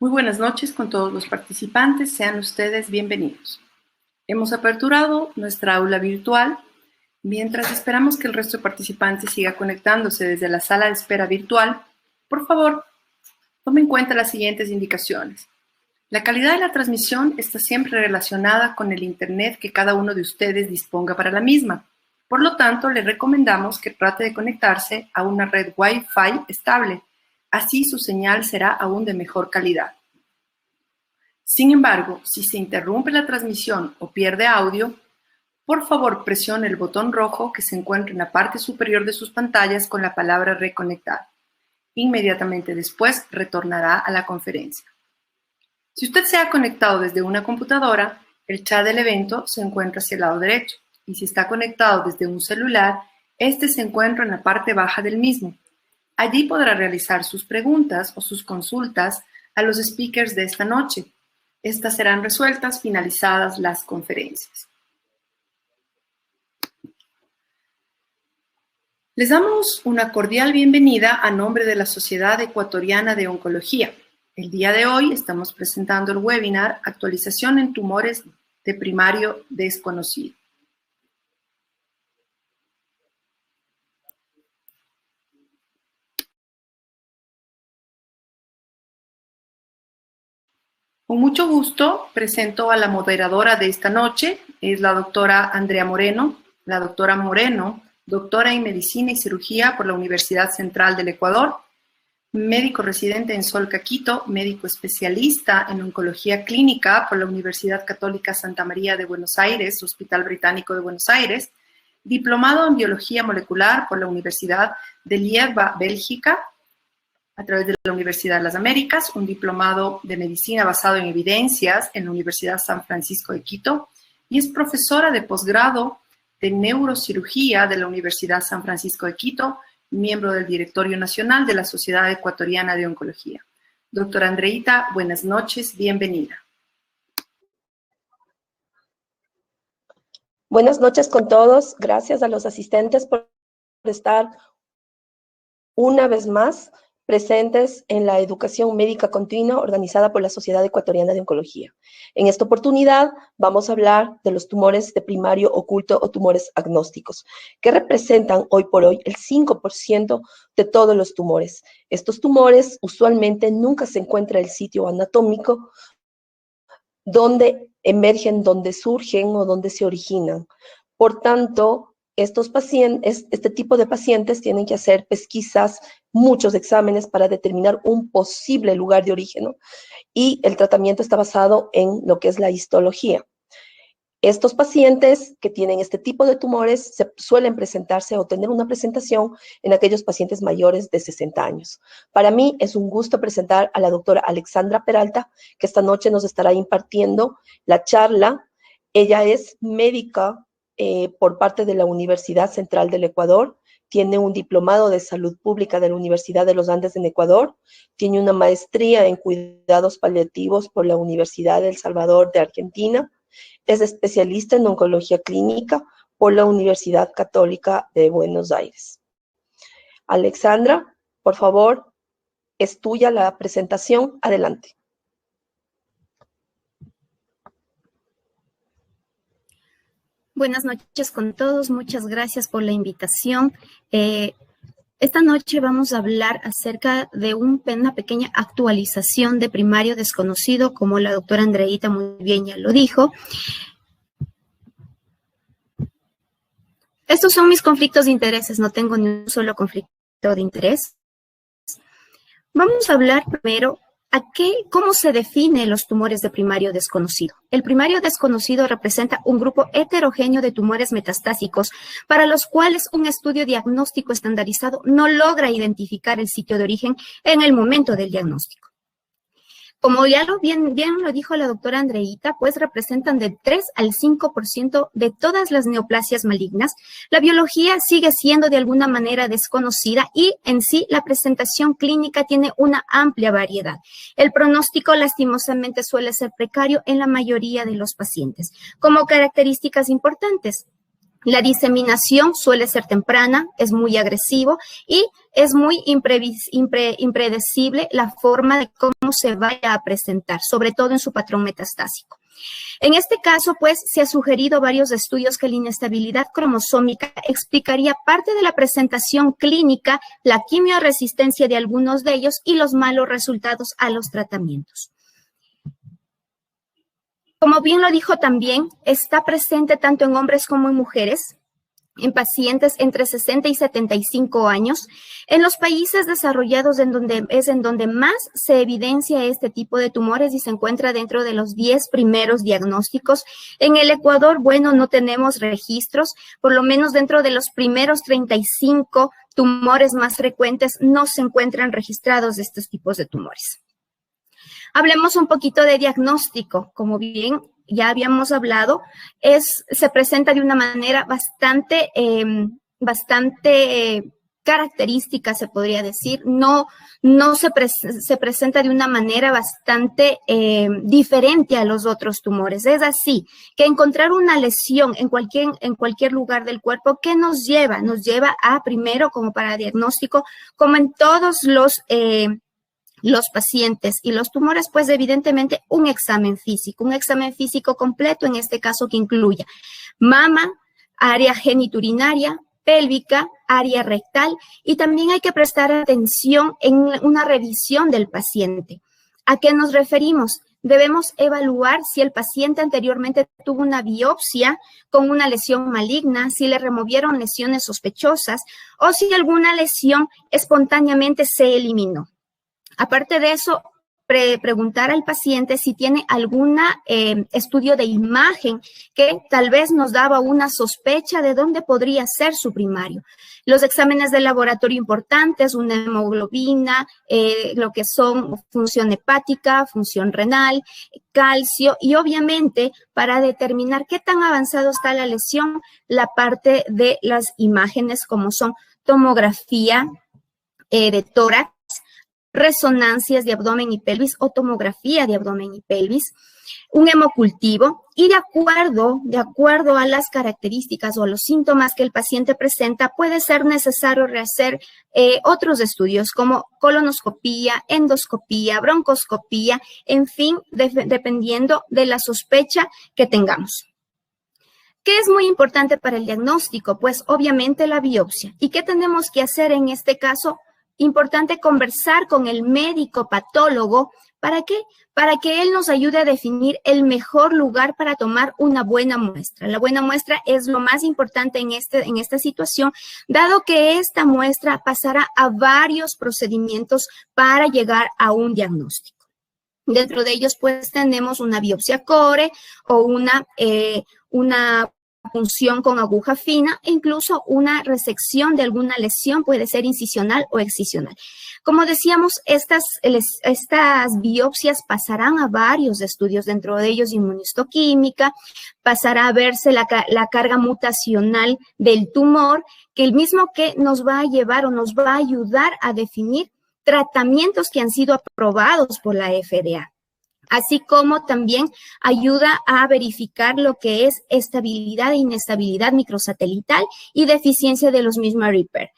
Muy buenas noches con todos los participantes, sean ustedes bienvenidos. Hemos aperturado nuestra aula virtual. Mientras esperamos que el resto de participantes siga conectándose desde la sala de espera virtual, por favor, tome en cuenta las siguientes indicaciones. La calidad de la transmisión está siempre relacionada con el internet que cada uno de ustedes disponga para la misma. Por lo tanto, le recomendamos que trate de conectarse a una red Wi-Fi estable. Así su señal será aún de mejor calidad. Sin embargo, si se interrumpe la transmisión o pierde audio, por favor presione el botón rojo que se encuentra en la parte superior de sus pantallas con la palabra reconectar. Inmediatamente después retornará a la conferencia. Si usted se ha conectado desde una computadora, el chat del evento se encuentra hacia el lado derecho, y si está conectado desde un celular, este se encuentra en la parte baja del mismo. Allí podrá realizar sus preguntas o sus consultas a los speakers de esta noche. Estas serán resueltas finalizadas las conferencias. Les damos una cordial bienvenida a nombre de la Sociedad Ecuatoriana de Oncología. El día de hoy estamos presentando el webinar Actualización en tumores de primario desconocido. Con mucho gusto presento a la moderadora de esta noche, es la doctora Andrea Moreno. La doctora Moreno, doctora en Medicina y Cirugía por la Universidad Central del Ecuador, médico residente en Solca, Quito, médico especialista en Oncología Clínica por la Universidad Católica Santa María de Buenos Aires, Hospital Británico de Buenos Aires, diplomado en Biología Molecular por la Universidad de Liège, Bélgica, a través de la Universidad de las Américas, un diplomado de medicina basado en evidencias en la Universidad San Francisco de Quito y es profesora de posgrado de neurocirugía de la Universidad San Francisco de Quito, miembro del Directorio Nacional de la Sociedad Ecuatoriana de Oncología. Doctora Andreita, buenas noches, bienvenida. Buenas noches con todos. Gracias a los asistentes por estar una vez más presentes en la educación médica continua organizada por la Sociedad Ecuatoriana de Oncología. En esta oportunidad vamos a hablar de los tumores de primario oculto o tumores agnósticos, que representan hoy por hoy el 5% de todos los tumores. Estos tumores usualmente nunca se encuentra el sitio anatómico donde emergen, donde surgen o donde se originan. Por tanto, este tipo de pacientes tienen que hacer pesquisas, muchos exámenes para determinar un posible lugar de origen, y el tratamiento está basado en lo que es la histología. Estos pacientes que tienen este tipo de tumores suelen presentarse o tener una presentación en aquellos pacientes mayores de 60 años. Para mí es un gusto presentar a la doctora Alexandra Peralta, que esta noche nos estará impartiendo la charla. Ella es médica por parte de la Universidad Central del Ecuador, tiene un diplomado de salud pública de la Universidad de los Andes en Ecuador, tiene una maestría en cuidados paliativos por la Universidad de El Salvador de Argentina, es especialista en oncología clínica por la Universidad Católica de Buenos Aires. Alexandra, por favor, es tuya la presentación. Adelante. Buenas noches con todos, muchas gracias por la invitación. Esta noche vamos a hablar acerca de una pequeña actualización de primario desconocido, como la doctora Andreita muy bien ya lo dijo. Estos son mis conflictos de intereses, no tengo ni un solo conflicto de interés. Vamos a hablar primero ¿cómo se definen los tumores de primario desconocido? El primario desconocido representa un grupo heterogéneo de tumores metastásicos para los cuales un estudio diagnóstico estandarizado no logra identificar el sitio de origen en el momento del diagnóstico. Como ya bien lo dijo la doctora Andreita, pues representan del 3 al 5% de todas las neoplasias malignas. La biología sigue siendo de alguna manera desconocida y en sí la presentación clínica tiene una amplia variedad. El pronóstico lastimosamente suele ser precario en la mayoría de los pacientes. Como características importantes, La diseminación suele ser temprana, es muy agresivo y es muy impredecible la forma de cómo se vaya a presentar, sobre todo en su patrón metastásico. En este caso, pues, se ha sugerido varios estudios que la inestabilidad cromosómica explicaría parte de la presentación clínica, la quimioresistencia de algunos de ellos y los malos resultados a los tratamientos. Como bien lo dijo también, está presente tanto en hombres como en mujeres, en pacientes entre 60 y 75 años. En los países desarrollados en donde más se evidencia este tipo de tumores y se encuentra dentro de los 10 primeros diagnósticos. En el Ecuador, bueno, no tenemos registros, por lo menos dentro de los primeros 35 tumores más frecuentes no se encuentran registrados de estos tipos de tumores. Hablemos un poquito de diagnóstico. Como bien ya habíamos hablado, se presenta de una manera bastante característica, se podría decir. No se presenta de una manera bastante diferente a los otros tumores. Es así que encontrar una lesión en cualquier lugar del cuerpo, ¿qué nos lleva? Nos lleva a, primero, como para diagnóstico, como en todos los pacientes y los tumores, pues evidentemente un examen físico completo, en este caso que incluya mama, área genitourinaria, pélvica, área rectal, y también hay que prestar atención en una revisión del paciente. ¿A qué nos referimos? Debemos evaluar si el paciente anteriormente tuvo una biopsia con una lesión maligna, si le removieron lesiones sospechosas o si alguna lesión espontáneamente se eliminó. Aparte de eso, preguntar al paciente si tiene algún estudio de imagen que tal vez nos daba una sospecha de dónde podría ser su primario. Los exámenes de laboratorio importantes, una hemoglobina, lo que son función hepática, función renal, calcio y obviamente para determinar qué tan avanzado está la lesión, la parte de las imágenes como son tomografía de tórax, resonancias de abdomen y pelvis o tomografía de abdomen y pelvis, un hemocultivo y de acuerdo a las características o a los síntomas que el paciente presenta, puede ser necesario rehacer otros estudios como colonoscopía, endoscopía, broncoscopía, en fin, dependiendo de la sospecha que tengamos. ¿Qué es muy importante para el diagnóstico? Pues obviamente la biopsia. ¿Y qué tenemos que hacer en este caso? Importante conversar con el médico patólogo. ¿Para qué? Para que él nos ayude a definir el mejor lugar para tomar una buena muestra. La buena muestra es lo más importante en esta situación, dado que esta muestra pasará a varios procedimientos para llegar a un diagnóstico. Dentro de ellos, pues, tenemos una biopsia core o una punción con aguja fina e incluso una resección de alguna lesión, puede ser incisional o excisional. Como decíamos, estas biopsias pasarán a varios estudios, dentro de ellos inmunistoquímica, pasará a verse la carga mutacional del tumor, que el mismo que nos va a llevar o nos va a ayudar a definir tratamientos que han sido aprobados por la FDA. Así como también ayuda a verificar lo que es estabilidad e inestabilidad microsatelital y deficiencia de los mismos repair.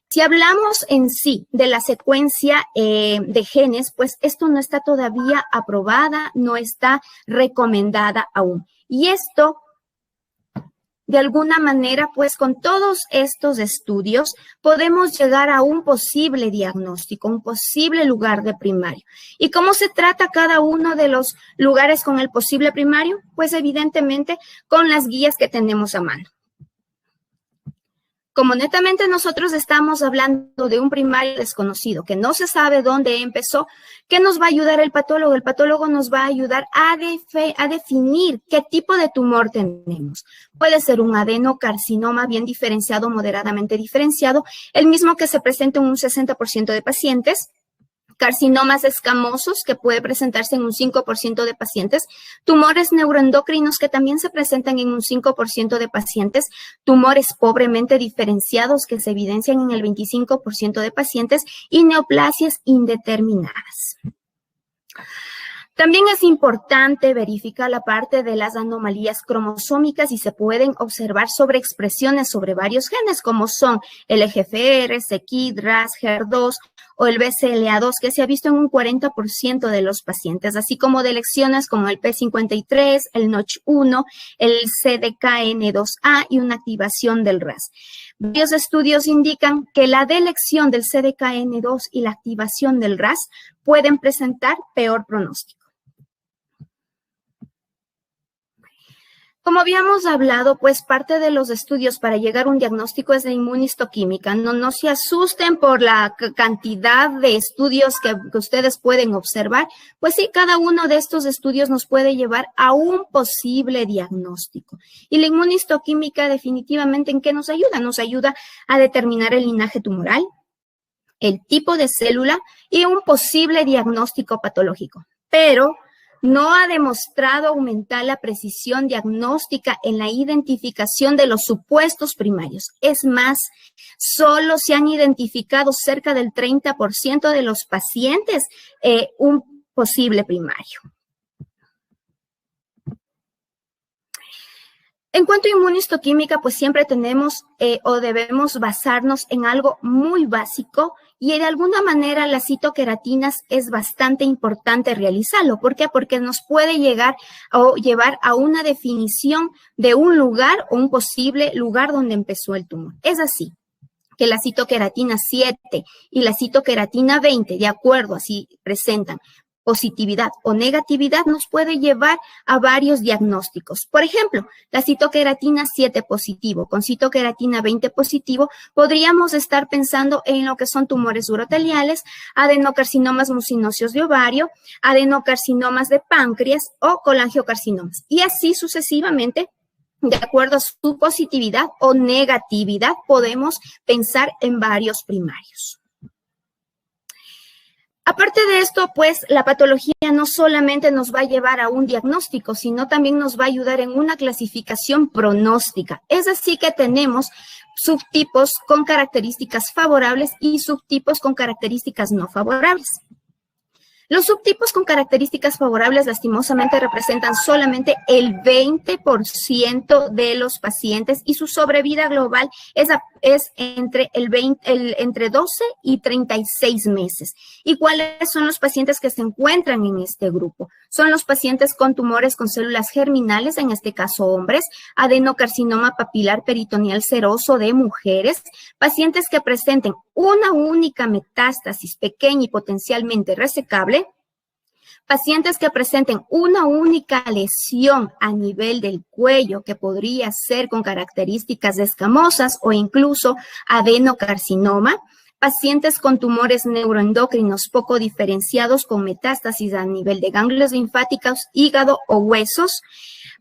Si hablamos en sí de la secuencia de genes, pues esto no está todavía aprobada, no está recomendada aún. Y esto, de alguna manera, pues con todos estos estudios podemos llegar a un posible diagnóstico, un posible lugar de primario. ¿Y cómo se trata cada uno de los lugares con el posible primario? Pues evidentemente con las guías que tenemos a mano. Como netamente nosotros estamos hablando de un primario desconocido, que no se sabe dónde empezó, ¿qué nos va a ayudar el patólogo? El patólogo nos va a ayudar a definir qué tipo de tumor tenemos. Puede ser un adenocarcinoma bien diferenciado, moderadamente diferenciado, el mismo que se presenta en un 60% de pacientes. Carcinomas escamosos, que puede presentarse en un 5% de pacientes, tumores neuroendocrinos que también se presentan en un 5% de pacientes, tumores pobremente diferenciados que se evidencian en el 25% de pacientes y neoplasias indeterminadas. También es importante verificar la parte de las anomalías cromosómicas y se pueden observar sobreexpresiones sobre varios genes como son el EGFR, CKID, RAS, HER2 o el BCLA2 que se ha visto en un 40% de los pacientes, así como de lecciones como el P53, el NOTCH1, el CDKN2A y una activación del RAS. Varios estudios indican que la delección del CDKN2 y la activación del RAS pueden presentar peor pronóstico. Como habíamos hablado, pues parte de los estudios para llegar a un diagnóstico es la inmunistoquímica. No se asusten por la cantidad de estudios que ustedes pueden observar. Pues sí, cada uno de estos estudios nos puede llevar a un posible diagnóstico. Y la inmunistoquímica definitivamente ¿en qué nos ayuda? Nos ayuda a determinar el linaje tumoral, el tipo de célula y un posible diagnóstico patológico. Pero no ha demostrado aumentar la precisión diagnóstica en la identificación de los supuestos primarios. Es más, solo se han identificado cerca del 30% de los pacientes un posible primario. En cuanto a inmunistoquímica, pues siempre tenemos o debemos basarnos en algo muy básico y de alguna manera las citoqueratinas es bastante importante realizarlo. ¿Por qué? Porque nos puede llegar o llevar a una definición de un lugar o un posible lugar donde empezó el tumor. Es así que la citoqueratina 7 y la citoqueratina 20, de acuerdo, así presentan positividad o negatividad, nos puede llevar a varios diagnósticos. Por ejemplo, la citoqueratina 7 positivo con citoqueratina 20 positivo, podríamos estar pensando en lo que son tumores uroteliales, adenocarcinomas mucinóseos de ovario, adenocarcinomas de páncreas o colangiocarcinomas. Y así sucesivamente, de acuerdo a su positividad o negatividad, podemos pensar en varios primarios. Aparte de esto, pues la patología no solamente nos va a llevar a un diagnóstico, sino también nos va a ayudar en una clasificación pronóstica. Es así que tenemos subtipos con características favorables y subtipos con características no favorables. Los subtipos con características favorables lastimosamente representan solamente el 20% de los pacientes y su sobrevida global es entre, entre 12 y 36 meses. ¿Y cuáles son los pacientes que se encuentran en este grupo? Son los pacientes con tumores con células germinales, en este caso hombres, adenocarcinoma papilar peritoneal seroso de mujeres, pacientes que presenten una única metástasis pequeña y potencialmente resecable, pacientes que presenten una única lesión a nivel del cuello que podría ser con características escamosas o incluso adenocarcinoma, pacientes con tumores neuroendocrinos poco diferenciados con metástasis a nivel de ganglios linfáticos, hígado o huesos,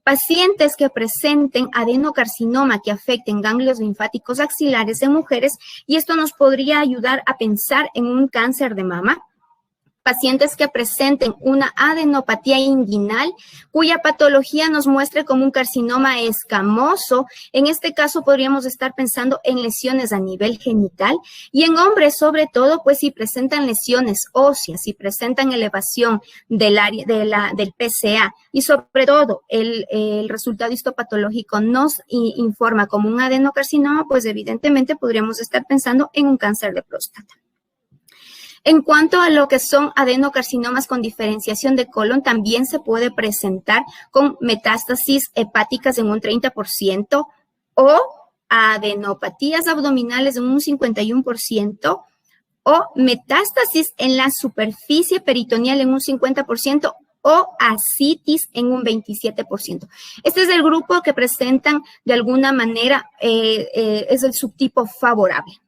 pacientes que presenten adenocarcinoma que afecten ganglios linfáticos axilares en mujeres, y esto nos podría ayudar a pensar en un cáncer de mama. Pacientes que presenten una adenopatía inguinal cuya patología nos muestre como un carcinoma escamoso. En este caso podríamos estar pensando en lesiones a nivel genital, y en hombres sobre todo, pues si presentan lesiones óseas, si presentan elevación del área del PSA y sobre todo el resultado histopatológico nos informa como un adenocarcinoma, pues evidentemente podríamos estar pensando en un cáncer de próstata. En cuanto a lo que son adenocarcinomas con diferenciación de colon, también se puede presentar con metástasis hepáticas en un 30% o adenopatías abdominales en un 51% o metástasis en la superficie peritoneal en un 50% o ascitis en un 27%. Este es el grupo que presentan de alguna manera, es el subtipo favorable.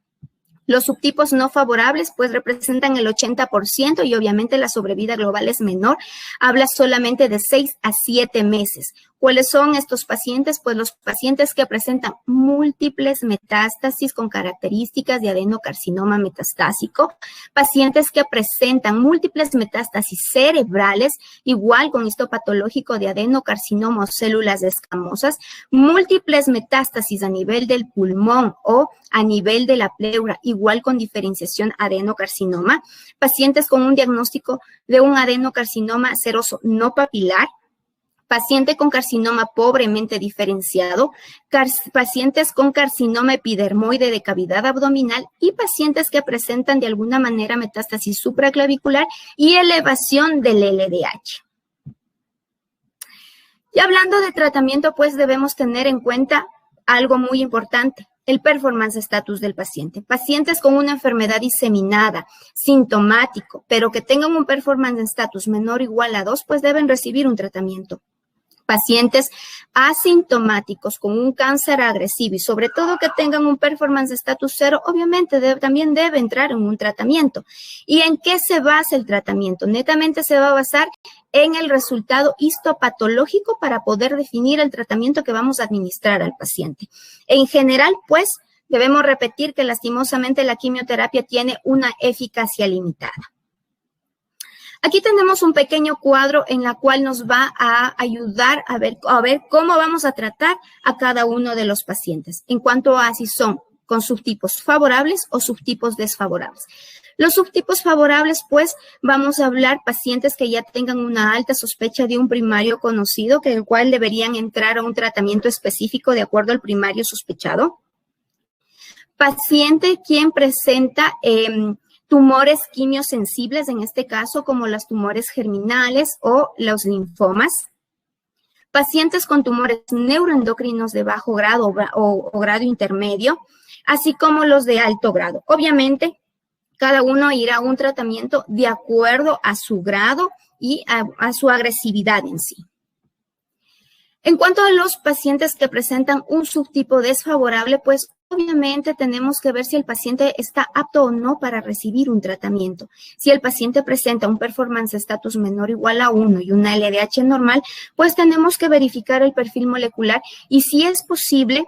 Los subtipos no favorables pues representan el 80% y obviamente la sobrevida global es menor, habla solamente de 6 a 7 meses. ¿Cuáles son estos pacientes? Pues los pacientes que presentan múltiples metástasis con características de adenocarcinoma metastásico, pacientes que presentan múltiples metástasis cerebrales, igual con histopatológico de adenocarcinoma o células escamosas, múltiples metástasis a nivel del pulmón o a nivel de la pleura, igual con diferenciación adenocarcinoma, pacientes con un diagnóstico de un adenocarcinoma seroso no papilar, paciente con carcinoma pobremente diferenciado, pacientes con carcinoma epidermoide de cavidad abdominal y pacientes que presentan de alguna manera metástasis supraclavicular y elevación del LDH. Y hablando de tratamiento, pues debemos tener en cuenta algo muy importante, el performance status del paciente. Pacientes con una enfermedad diseminada, sintomático, pero que tengan un performance status menor o igual a 2, pues deben recibir un tratamiento. Pacientes asintomáticos con un cáncer agresivo y sobre todo que tengan un performance status 0, obviamente también debe entrar en un tratamiento. ¿Y en qué se basa el tratamiento? Netamente se va a basar en el resultado histopatológico para poder definir el tratamiento que vamos a administrar al paciente. En general, pues, debemos repetir que lastimosamente la quimioterapia tiene una eficacia limitada. Aquí tenemos un pequeño cuadro en la cual nos va a ayudar a ver cómo vamos a tratar a cada uno de los pacientes en cuanto a si son con subtipos favorables o subtipos desfavorables. Los subtipos favorables, pues, vamos a hablar pacientes que ya tengan una alta sospecha de un primario conocido, que el cual deberían entrar a un tratamiento específico de acuerdo al primario sospechado. Paciente quien presenta tumores quimiosensibles, en este caso, como los tumores germinales o los linfomas. Pacientes con tumores neuroendocrinos de bajo grado o grado intermedio, así como los de alto grado. Obviamente, cada uno irá a un tratamiento de acuerdo a su grado y a su agresividad en sí. En cuanto a los pacientes que presentan un subtipo desfavorable, pues obviamente tenemos que ver si el paciente está apto o no para recibir un tratamiento. Si el paciente presenta un performance status menor o igual a 1 y una LDH normal, pues tenemos que verificar el perfil molecular y si es posible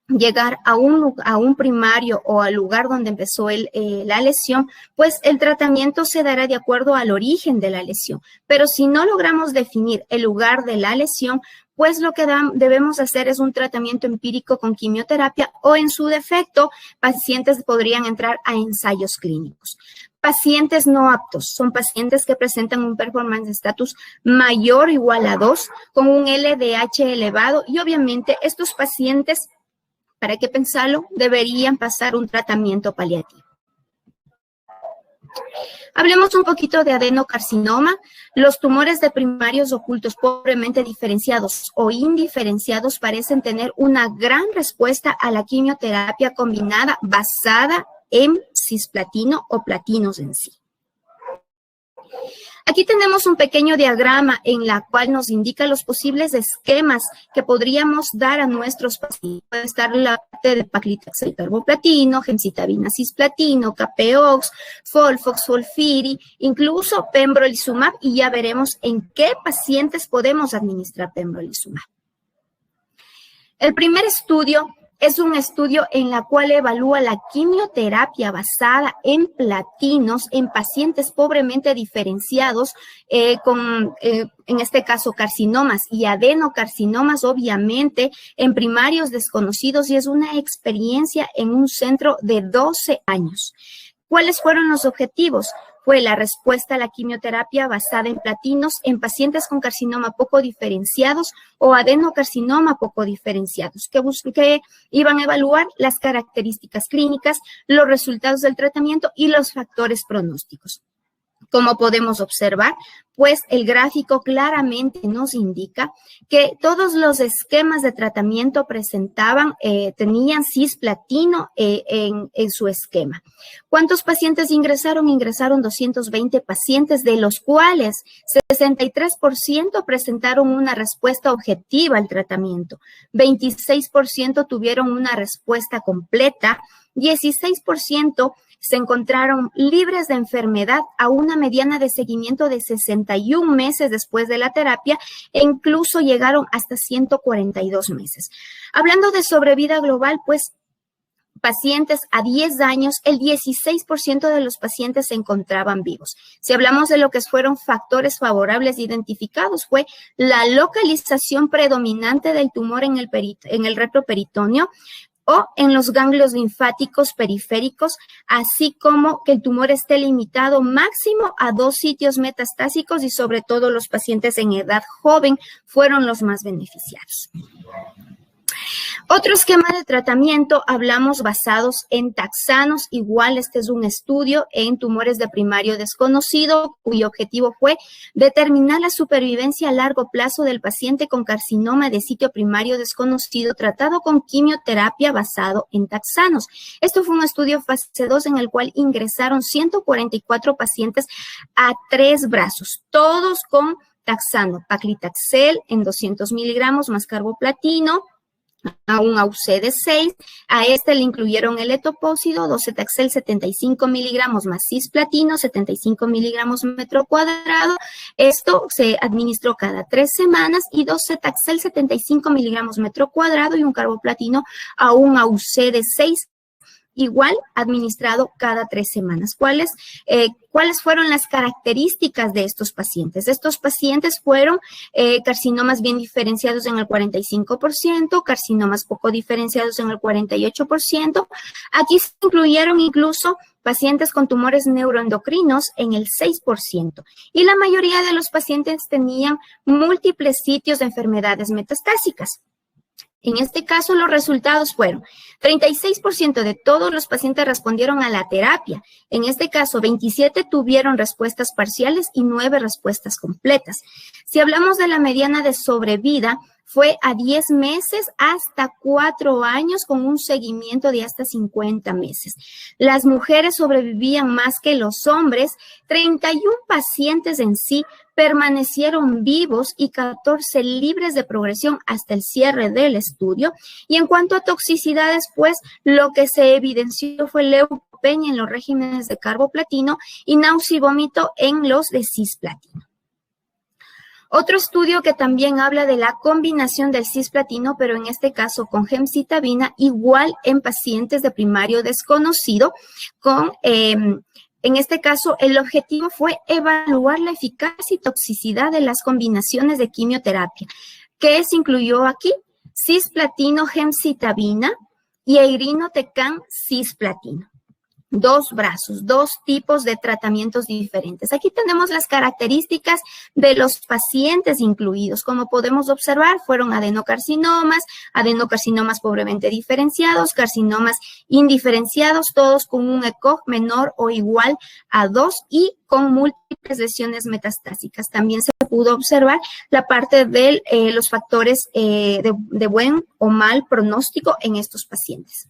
llegar a un primario o al lugar donde empezó la lesión, pues el tratamiento se dará de acuerdo al origen de la lesión. Pero si no logramos definir el lugar de la lesión, pues lo que debemos hacer es un tratamiento empírico con quimioterapia o en su defecto, pacientes podrían entrar a ensayos clínicos. Pacientes no aptos son pacientes que presentan un performance status mayor o igual a 2 con un LDH elevado y obviamente estos pacientes, para qué pensarlo, deberían pasar un tratamiento paliativo. Hablemos un poquito de adenocarcinoma. Los tumores de primarios ocultos pobremente diferenciados o indiferenciados parecen tener una gran respuesta a la quimioterapia combinada basada en cisplatino o platinos en sí. Aquí tenemos un pequeño diagrama en la cual nos indica los posibles esquemas que podríamos dar a nuestros pacientes. Puede estar la parte de paclitaxel carboplatino, gemcitabina cisplatino, Capeox, Folfox, Folfiri, incluso pembrolizumab, y ya veremos en qué pacientes podemos administrar pembrolizumab. El primer estudio es un estudio en la cual evalúa la quimioterapia basada en platinos en pacientes pobremente diferenciados en este caso, carcinomas y adenocarcinomas, obviamente, en primarios desconocidos, y es una experiencia en un centro de 12 años. ¿Cuáles fueron los objetivos? Fue la respuesta a la quimioterapia basada en platinos en pacientes con carcinoma poco diferenciados o adenocarcinoma poco diferenciados, que iban a evaluar las características clínicas, los resultados del tratamiento y los factores pronósticos. Como podemos observar, pues el gráfico claramente nos indica que todos los esquemas de tratamiento tenían cisplatino en su esquema. ¿Cuántos pacientes ingresaron? Ingresaron 220 pacientes, de los cuales 63% presentaron una respuesta objetiva al tratamiento, 26% tuvieron una respuesta completa, 16% se encontraron libres de enfermedad a una mediana de seguimiento de 61 meses después de la terapia e incluso llegaron hasta 142 meses. Hablando de sobrevida global, pues pacientes a 10 años, el 16% de los pacientes se encontraban vivos. Si hablamos de lo que fueron factores favorables identificados, fue la localización predominante del tumor en el retroperitoneo o en los ganglios linfáticos periféricos, así como que el tumor esté limitado máximo a 2 sitios metastásicos y sobre todo los pacientes en edad joven fueron los más beneficiados. Otro esquema de tratamiento, hablamos basados en taxanos. Igual este es un estudio en tumores de primario desconocido, cuyo objetivo fue determinar la supervivencia a largo plazo del paciente con carcinoma de sitio primario desconocido tratado con quimioterapia basado en taxanos. Esto fue un estudio fase 2 en el cual ingresaron 144 pacientes a 3 brazos, todos con taxano, paclitaxel en 200 miligramos más carboplatino, a un AUC de 6, a este le incluyeron el etopósido, docetaxel 75 miligramos más cisplatino, 75 miligramos metro cuadrado. Esto se administró cada 3 semanas y docetaxel 75 miligramos metro cuadrado y un carboplatino a un AUC de 6, igual administrado cada 3 semanas. ¿Cuáles fueron las características de estos pacientes? Estos pacientes fueron carcinomas bien diferenciados en el 45%, carcinomas poco diferenciados en el 48%. Aquí se incluyeron incluso pacientes con tumores neuroendocrinos en el 6%. Y la mayoría de los pacientes tenían múltiples sitios de enfermedades metastásicas. En este caso, los resultados fueron 36% de todos los pacientes respondieron a la terapia. En este caso, 27 tuvieron respuestas parciales y 9 respuestas completas. Si hablamos de la mediana de sobrevida, fue a 10 meses hasta 4 años con un seguimiento de hasta 50 meses. Las mujeres sobrevivían más que los hombres. 31 pacientes en sí permanecieron vivos y 14 libres de progresión hasta el cierre del estudio. Y en cuanto a toxicidades, pues lo que se evidenció fue leucopenia en los regímenes de carboplatino y náusea y vómito en los de cisplatino. Otro estudio que también habla de la combinación del cisplatino, pero en este caso con gemcitabina, igual en pacientes de primario desconocido, en este caso el objetivo fue evaluar la eficacia y toxicidad de las combinaciones de quimioterapia. ¿Qué se incluyó aquí? Cisplatino, gemcitabina y irinotecan cisplatino. 2 brazos, 2 tipos de tratamientos diferentes. Aquí tenemos las características de los pacientes incluidos. Como podemos observar, fueron adenocarcinomas pobremente diferenciados, carcinomas indiferenciados, todos con un ECOG menor o igual a 2 y con múltiples lesiones metastásicas. También se pudo observar la parte de los factores de buen o mal pronóstico en estos pacientes.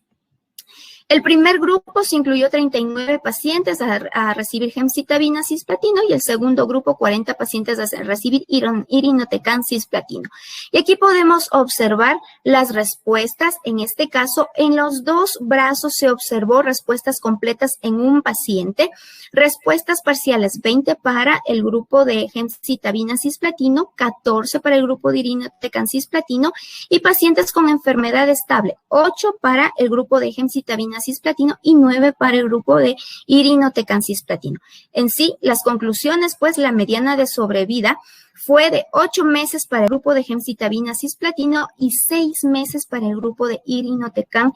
El primer grupo se incluyó 39 pacientes a recibir gemcitabina cisplatino y el segundo grupo 40 pacientes a recibir irinotecan cisplatino. Y aquí podemos observar las respuestas. En este caso, en los 2 brazos se observó respuestas completas en un paciente, respuestas parciales 20 para el grupo de gemcitabina cisplatino, 14 para el grupo de irinotecan cisplatino y pacientes con enfermedad estable, 8 para el grupo de gemcitabina cisplatino y 9 para el grupo de irinotecan cisplatino. En sí, las conclusiones, pues la mediana de sobrevida fue de 8 meses para el grupo de gemcitabina cisplatino y 6 meses para el grupo de irinotecan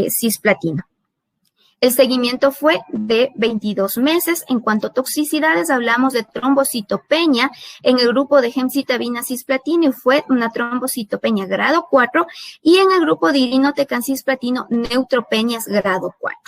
cisplatino. El seguimiento fue de 22 meses. En cuanto a toxicidades, hablamos de trombocitopenia en el grupo de gemcitabina cisplatino y fue una trombocitopenia grado 4 y en el grupo de irinotecan cisplatino neutropenias grado 4.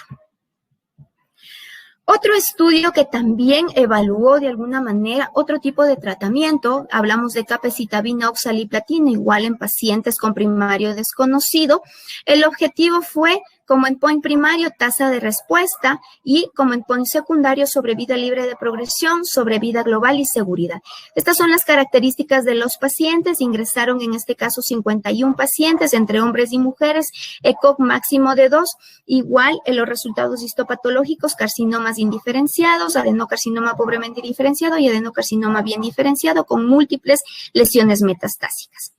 Otro estudio que también evaluó de alguna manera otro tipo de tratamiento, hablamos de capecitabina oxaliplatina, igual en pacientes con primario desconocido. El objetivo fue como endpoint primario, tasa de respuesta, y como endpoint secundario, sobrevida libre de progresión, sobrevida global y seguridad. Estas son las características de los pacientes. Ingresaron en este caso 51 pacientes entre hombres y mujeres, ECOG máximo de 2, igual en los resultados histopatológicos, carcinomas indiferenciados, adenocarcinoma pobremente diferenciado y adenocarcinoma bien diferenciado con múltiples lesiones metastásicas.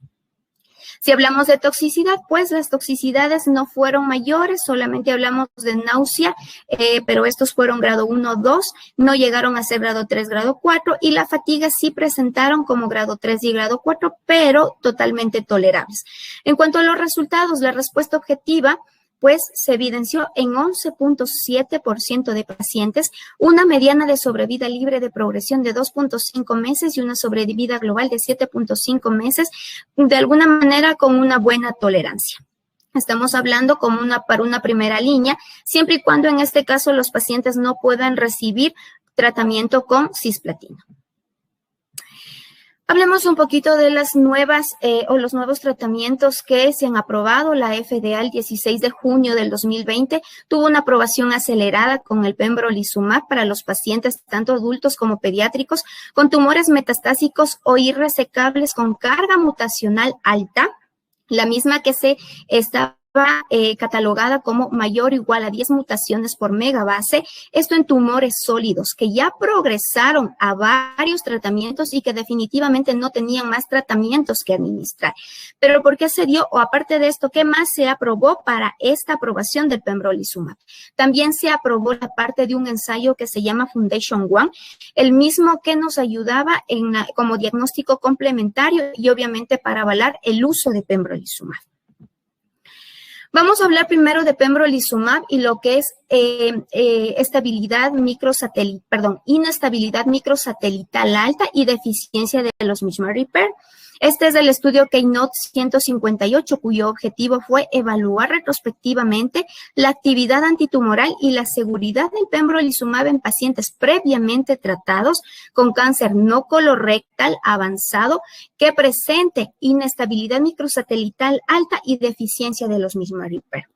Si hablamos de toxicidad, pues las toxicidades no fueron mayores, solamente hablamos de náusea, pero estos fueron grado 1, 2, no llegaron a ser grado 3, grado 4, y la fatiga sí presentaron como grado 3 y grado 4, pero totalmente tolerables. En cuanto a los resultados, la respuesta objetiva, pues se evidenció en 11.7% de pacientes, una mediana de sobrevida libre de progresión de 2.5 meses y una sobrevida global de 7.5 meses, de alguna manera con una buena tolerancia. Estamos hablando como para una primera línea, siempre y cuando en este caso los pacientes no puedan recibir tratamiento con cisplatina. Hablemos un poquito de las nuevas los nuevos tratamientos que se han aprobado. La FDA el 16 de junio del 2020 tuvo una aprobación acelerada con el pembrolizumab para los pacientes, tanto adultos como pediátricos, con tumores metastásicos o irresecables con carga mutacional alta, la misma que se estaba catalogada como mayor o igual a 10 mutaciones por megabase, esto en tumores sólidos que ya progresaron a varios tratamientos y que definitivamente no tenían más tratamientos que administrar. Pero ¿por qué se dio? O aparte de esto, ¿qué más se aprobó para esta aprobación del pembrolizumab? También se aprobó la parte de un ensayo que se llama Foundation One, el mismo que nos ayudaba como diagnóstico complementario y obviamente para avalar el uso de pembrolizumab. Vamos a hablar primero de pembrolizumab y lo que es inestabilidad microsatelital alta y deficiencia de los misma repair. Este es el estudio Keynote 158, cuyo objetivo fue evaluar retrospectivamente la actividad antitumoral y la seguridad del pembrolizumab en pacientes previamente tratados con cáncer no colorectal avanzado que presente inestabilidad microsatelital alta y deficiencia de los misma repair.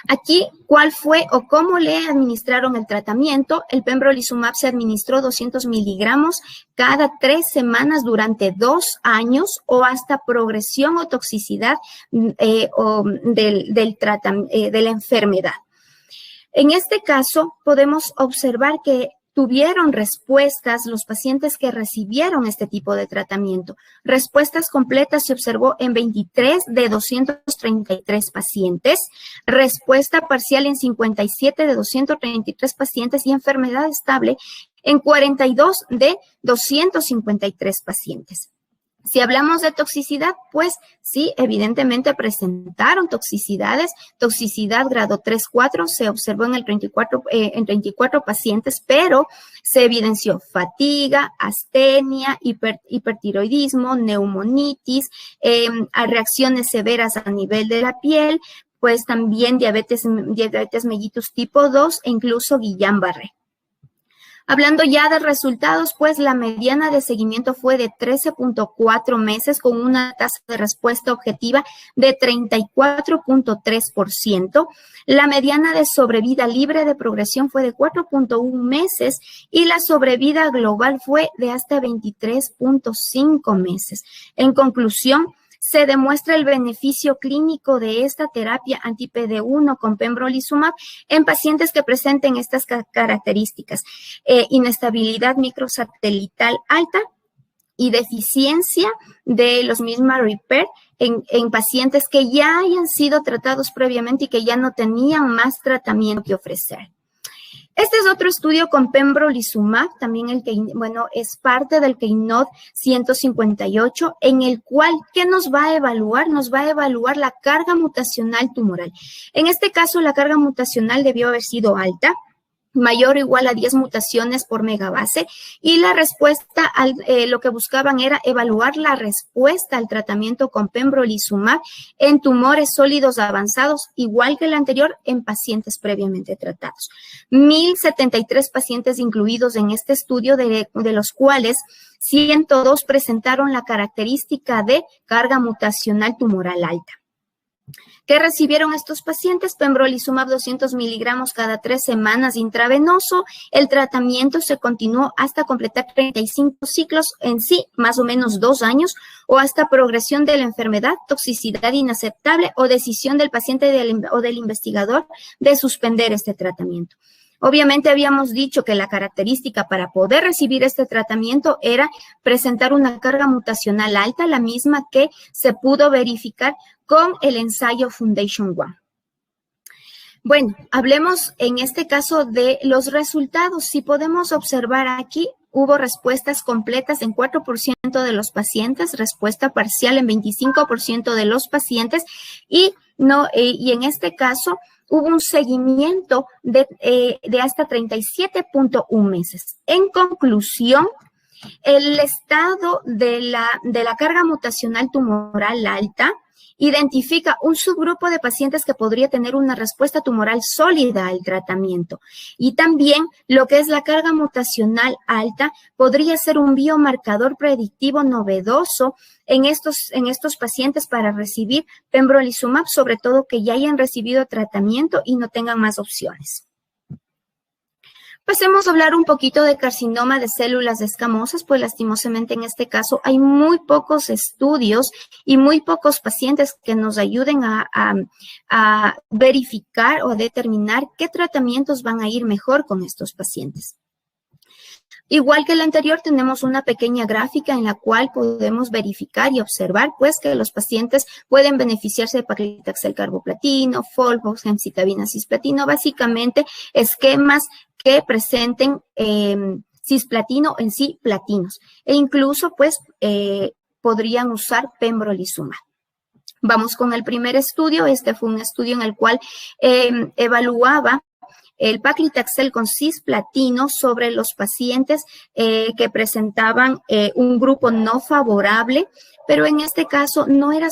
Aquí, ¿cuál fue o cómo le administraron el tratamiento? El pembrolizumab se administró 200 miligramos cada 3 semanas durante 2 años o hasta progresión o toxicidad de la enfermedad. En este caso, podemos observar que tuvieron respuestas los pacientes que recibieron este tipo de tratamiento. Respuestas completas se observó en 23 de 233 pacientes, respuesta parcial en 57 de 233 pacientes y enfermedad estable en 42 de 253 pacientes. Si hablamos de toxicidad, pues sí, evidentemente presentaron toxicidades. Toxicidad grado 3-4 se observó en 34 pacientes, pero se evidenció fatiga, astenia, hipertiroidismo, neumonitis, reacciones severas a nivel de la piel, pues también diabetes mellitus tipo 2 e incluso Guillain-Barré. Hablando ya de resultados, pues la mediana de seguimiento fue de 13.4 meses con una tasa de respuesta objetiva de 34.3%. La mediana de sobrevida libre de progresión fue de 4.1 meses y la sobrevida global fue de hasta 23.5 meses. En conclusión, se demuestra el beneficio clínico de esta terapia anti-PD1 con pembrolizumab en pacientes que presenten estas características: inestabilidad microsatelital alta y deficiencia de los misma repair en pacientes que ya hayan sido tratados previamente y que ya no tenían más tratamiento que ofrecer. Este es otro estudio con pembrolizumab, también es parte del Keynote 158, en el cual, ¿qué nos va a evaluar? Nos va a evaluar la carga mutacional tumoral. En este caso, la carga mutacional debió haber sido alta, mayor o igual a 10 mutaciones por megabase, y la respuesta, lo que buscaban era evaluar la respuesta al tratamiento con pembrolizumab en tumores sólidos avanzados, igual que el anterior, en pacientes previamente tratados. 1,073 pacientes incluidos en este estudio, de los cuales 102 presentaron la característica de carga mutacional tumoral alta. ¿Qué recibieron estos pacientes? Pembrolizumab 200 miligramos cada 3 semanas intravenoso. El tratamiento se continuó hasta completar 35 ciclos, en sí, más o menos 2 años, o hasta progresión de la enfermedad, toxicidad inaceptable o decisión del paciente o del investigador de suspender este tratamiento. Obviamente habíamos dicho que la característica para poder recibir este tratamiento era presentar una carga mutacional alta, la misma que se pudo verificar con el ensayo Foundation One. Bueno, hablemos en este caso de los resultados. Si podemos observar aquí, hubo respuestas completas en 4% de los pacientes, respuesta parcial en 25% de los pacientes y en este caso hubo un seguimiento de hasta 37.1 meses. En conclusión, el estado de la carga mutacional tumoral alta identifica un subgrupo de pacientes que podría tener una respuesta tumoral sólida al tratamiento. Y también lo que es la carga mutacional alta podría ser un biomarcador predictivo novedoso en estos pacientes para recibir pembrolizumab, sobre todo que ya hayan recibido tratamiento y no tengan más opciones. Pasemos a hablar un poquito de carcinoma de células escamosas, pues lastimosamente en este caso hay muy pocos estudios y muy pocos pacientes que nos ayuden a verificar o a determinar qué tratamientos van a ir mejor con estos pacientes. Igual que el anterior, tenemos una pequeña gráfica en la cual podemos verificar y observar, pues, que los pacientes pueden beneficiarse de paclitaxel carboplatino, Folvox, gemcitabina cisplatino, básicamente esquemas que presenten cisplatino en sí platinos. E incluso, pues, podrían usar pembrolizumab. Vamos con el primer estudio. Este fue un estudio en el cual evaluaba el paclitaxel con cisplatino sobre los pacientes que presentaban un grupo no favorable, pero en este caso no era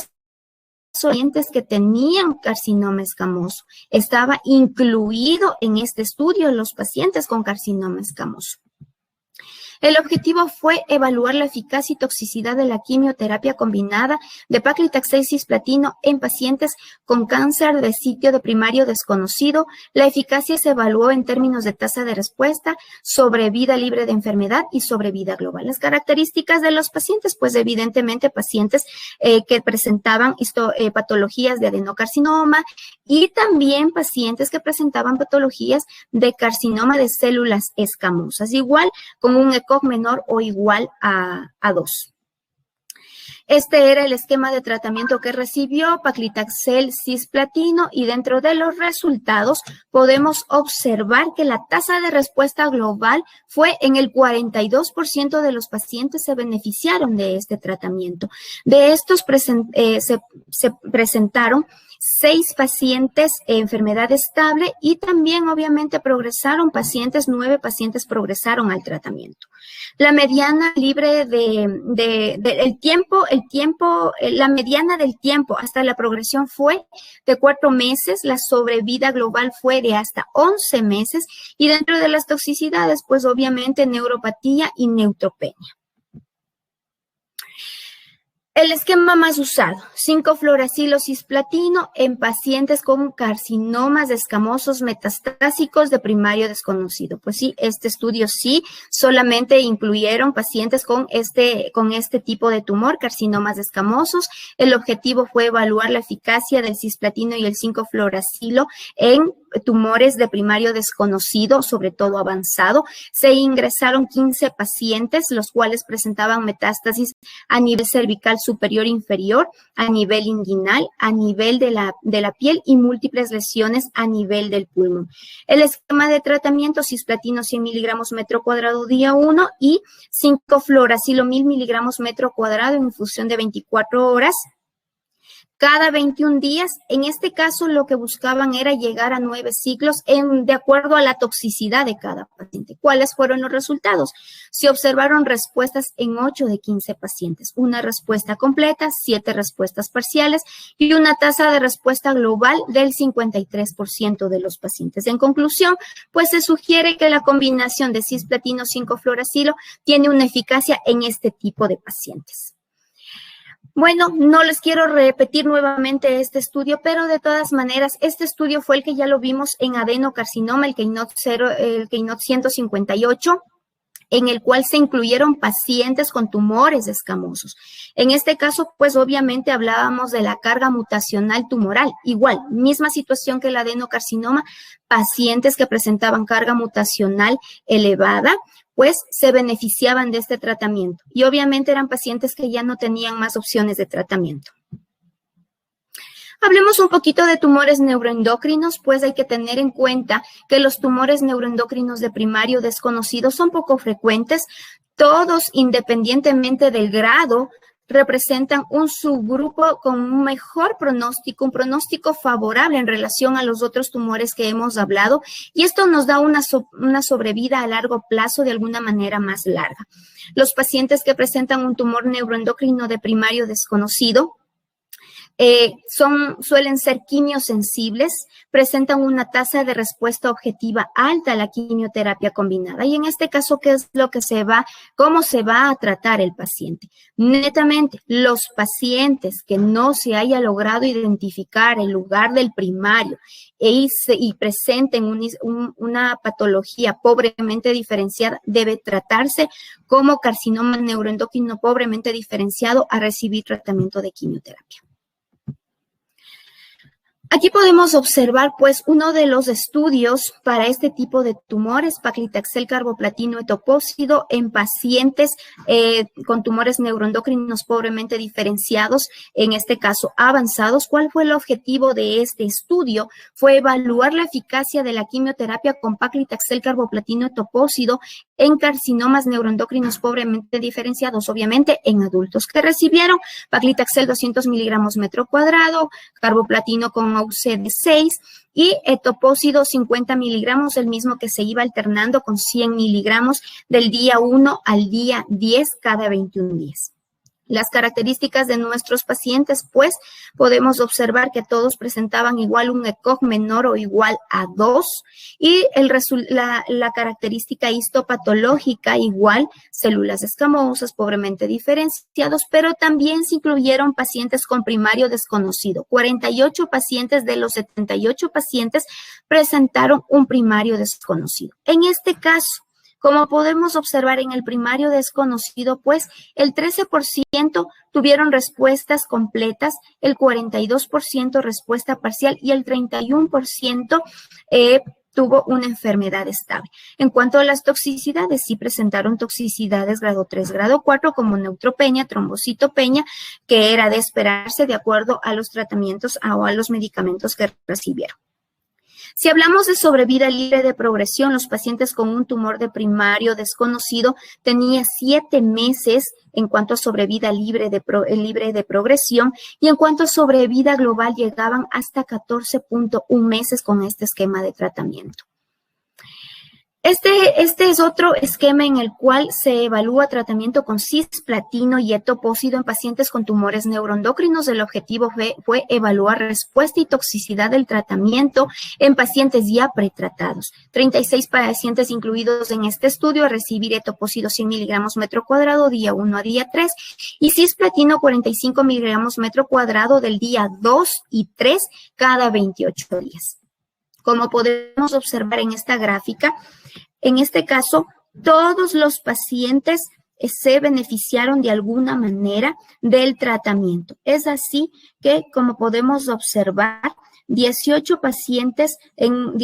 pacientes que tenían carcinoma escamoso. Estaba incluido en este estudio los pacientes con carcinoma escamoso. El objetivo fue evaluar la eficacia y toxicidad de la quimioterapia combinada de paclitaxel cisplatino en pacientes con cáncer de sitio de primario desconocido. La eficacia se evaluó en términos de tasa de respuesta, sobrevida libre de enfermedad y sobrevida global. Las características de los pacientes, pues evidentemente pacientes que presentaban patologías de adenocarcinoma y también pacientes que presentaban patologías de carcinoma de células escamosas, igual con un ECOG menor o igual a 2. Este era el esquema de tratamiento que recibió paclitaxel cisplatino y dentro de los resultados podemos observar que la tasa de respuesta global fue en el 42% de los pacientes se beneficiaron de este tratamiento. De estos se presentaron 6 pacientes enfermedad estable y también obviamente progresaron 9 pacientes progresaron al tratamiento. La mediana libre la mediana del tiempo hasta la progresión fue de 4 meses, la sobrevida global fue de hasta 11 meses y dentro de las toxicidades, pues obviamente neuropatía y neutropenia. El esquema más usado, 5-fluoracilo cisplatino en pacientes con carcinomas escamosos metastásicos de primario desconocido. Pues sí, este estudio sí, solamente incluyeron pacientes con este tipo de tumor, carcinomas escamosos. El objetivo fue evaluar la eficacia del cisplatino y el 5-fluoracilo en tumores de primario desconocido, sobre todo avanzado. Se ingresaron 15 pacientes, los cuales presentaban metástasis a nivel cervical superior e inferior, a nivel inguinal, a nivel de la piel y múltiples lesiones a nivel del pulmón. El esquema de tratamiento, cisplatino 100 miligramos metro cuadrado día 1 y 5-fluoracilo 1000 miligramos metro cuadrado en infusión de 24 horas. Cada 21 días, en este caso lo que buscaban era llegar a 9 ciclos de acuerdo a la toxicidad de cada paciente. ¿Cuáles fueron los resultados? Se observaron respuestas en 8 de 15 pacientes, una respuesta completa, 7 respuestas parciales y una tasa de respuesta global del 53% de los pacientes. En conclusión, pues se sugiere que la combinación de cisplatino 5-fluoracilo tiene una eficacia en este tipo de pacientes. Bueno, no les quiero repetir nuevamente este estudio, pero de todas maneras, este estudio fue el que ya lo vimos en adenocarcinoma, el Keynote 158, en el cual se incluyeron pacientes con tumores escamosos. En este caso, pues obviamente hablábamos de la carga mutacional tumoral. Igual, misma situación que el adenocarcinoma, pacientes que presentaban carga mutacional elevada, pues se beneficiaban de este tratamiento. Y obviamente eran pacientes que ya no tenían más opciones de tratamiento. Hablemos un poquito de tumores neuroendocrinos, pues hay que tener en cuenta que los tumores neuroendocrinos de primario desconocido son poco frecuentes. Todos, independientemente del grado, representan un subgrupo con un mejor pronóstico, un pronóstico favorable en relación a los otros tumores que hemos hablado, y esto nos da una sobrevida a largo plazo de alguna manera más larga. Los pacientes que presentan un tumor neuroendocrino de primario desconocido suelen ser quimiosensibles, presentan una tasa de respuesta objetiva alta a la quimioterapia combinada. Y en este caso, ¿cómo se va a tratar el paciente? Netamente, los pacientes que no se haya logrado identificar el lugar del primario y presenten una patología pobremente diferenciada, debe tratarse como carcinoma neuroendocrino pobremente diferenciado a recibir tratamiento de quimioterapia. Aquí podemos observar, pues, uno de los estudios para este tipo de tumores, paclitaxel carboplatino etopósido, en pacientes con tumores neuroendocrinos pobremente diferenciados, en este caso avanzados. ¿Cuál fue el objetivo de este estudio? Fue evaluar la eficacia de la quimioterapia con paclitaxel carboplatino etopósido en carcinomas neuroendocrinos pobremente diferenciados, obviamente en adultos que recibieron paclitaxel 200 miligramos metro cuadrado, carboplatino con UC6 y etopósido 50 miligramos, el mismo que se iba alternando con 100 miligramos del día 1 al día 10 cada 21 días. Las características de nuestros pacientes, pues, podemos observar que todos presentaban igual un ECOG menor o igual a 2 y la característica histopatológica igual, células escamosas, pobremente diferenciados, pero también se incluyeron pacientes con primario desconocido. 48 pacientes de los 78 pacientes presentaron un primario desconocido. En este caso, como podemos observar en el primario desconocido, pues el 13% tuvieron respuestas completas, el 42% respuesta parcial y el 31% tuvo una enfermedad estable. En cuanto a las toxicidades, sí presentaron toxicidades grado 3, grado 4, como neutropenia, trombocitopenia, que era de esperarse de acuerdo a los tratamientos o a los medicamentos que recibieron. Si hablamos de sobrevida libre de progresión, los pacientes con un tumor de primario desconocido tenían 7 meses en cuanto a sobrevida libre de progresión, y en cuanto a sobrevida global llegaban hasta 14.1 meses con este esquema de tratamiento. Este es otro esquema en el cual se evalúa tratamiento con cisplatino y etopósido en pacientes con tumores neuroendocrinos. El objetivo fue evaluar respuesta y toxicidad del tratamiento en pacientes ya pretratados. 36 pacientes incluidos en este estudio a recibir etopósido 100 miligramos metro cuadrado día 1 a día 3 y cisplatino 45 miligramos metro cuadrado del día 2 y 3 cada 28 días. Como podemos observar en esta gráfica, en este caso, todos los pacientes se beneficiaron de alguna manera del tratamiento. Es así que, como podemos observar, 18 pacientes en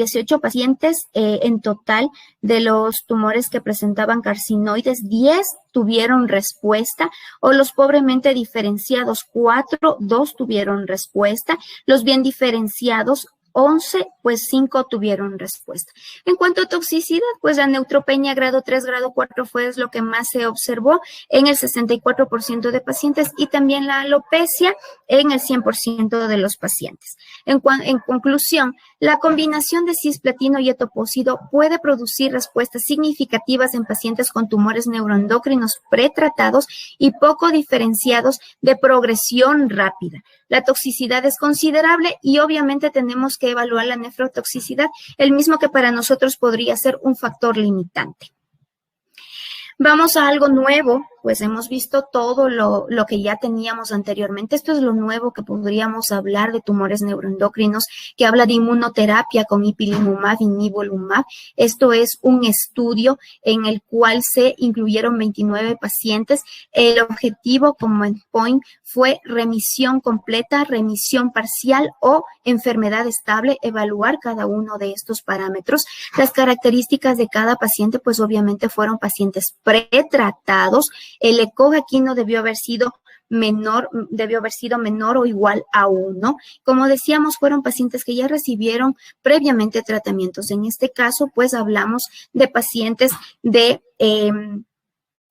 total de los tumores que presentaban carcinoides, 10 tuvieron respuesta, o los pobremente diferenciados, 2 tuvieron respuesta, los bien diferenciados, 11, pues 5 tuvieron respuesta. En cuanto a toxicidad, pues la neutropenia grado 3, grado 4 fue lo que más se observó en el 64% de pacientes y también la alopecia en el 100% de los pacientes. En conclusión, la combinación de cisplatino y etopósido puede producir respuestas significativas en pacientes con tumores neuroendocrinos pretratados y poco diferenciados de progresión rápida. La toxicidad es considerable y obviamente tenemos que evaluar la nefrotoxicidad, el mismo que para nosotros podría ser un factor limitante. Vamos a algo nuevo pues hemos visto todo lo que ya teníamos anteriormente. Esto es lo nuevo que podríamos hablar de tumores neuroendocrinos, que habla de inmunoterapia con ipilimumab y nivolumab. Esto es un estudio en el cual se incluyeron 29 pacientes. El objetivo como endpoint fue remisión completa, remisión parcial o enfermedad estable, evaluar cada uno de estos parámetros. Las características de cada paciente, pues obviamente fueron pacientes pretratados. El ECOG aquí no debió haber sido menor o igual a 1. Como decíamos, fueron pacientes que ya recibieron previamente tratamientos. En este caso, pues hablamos de pacientes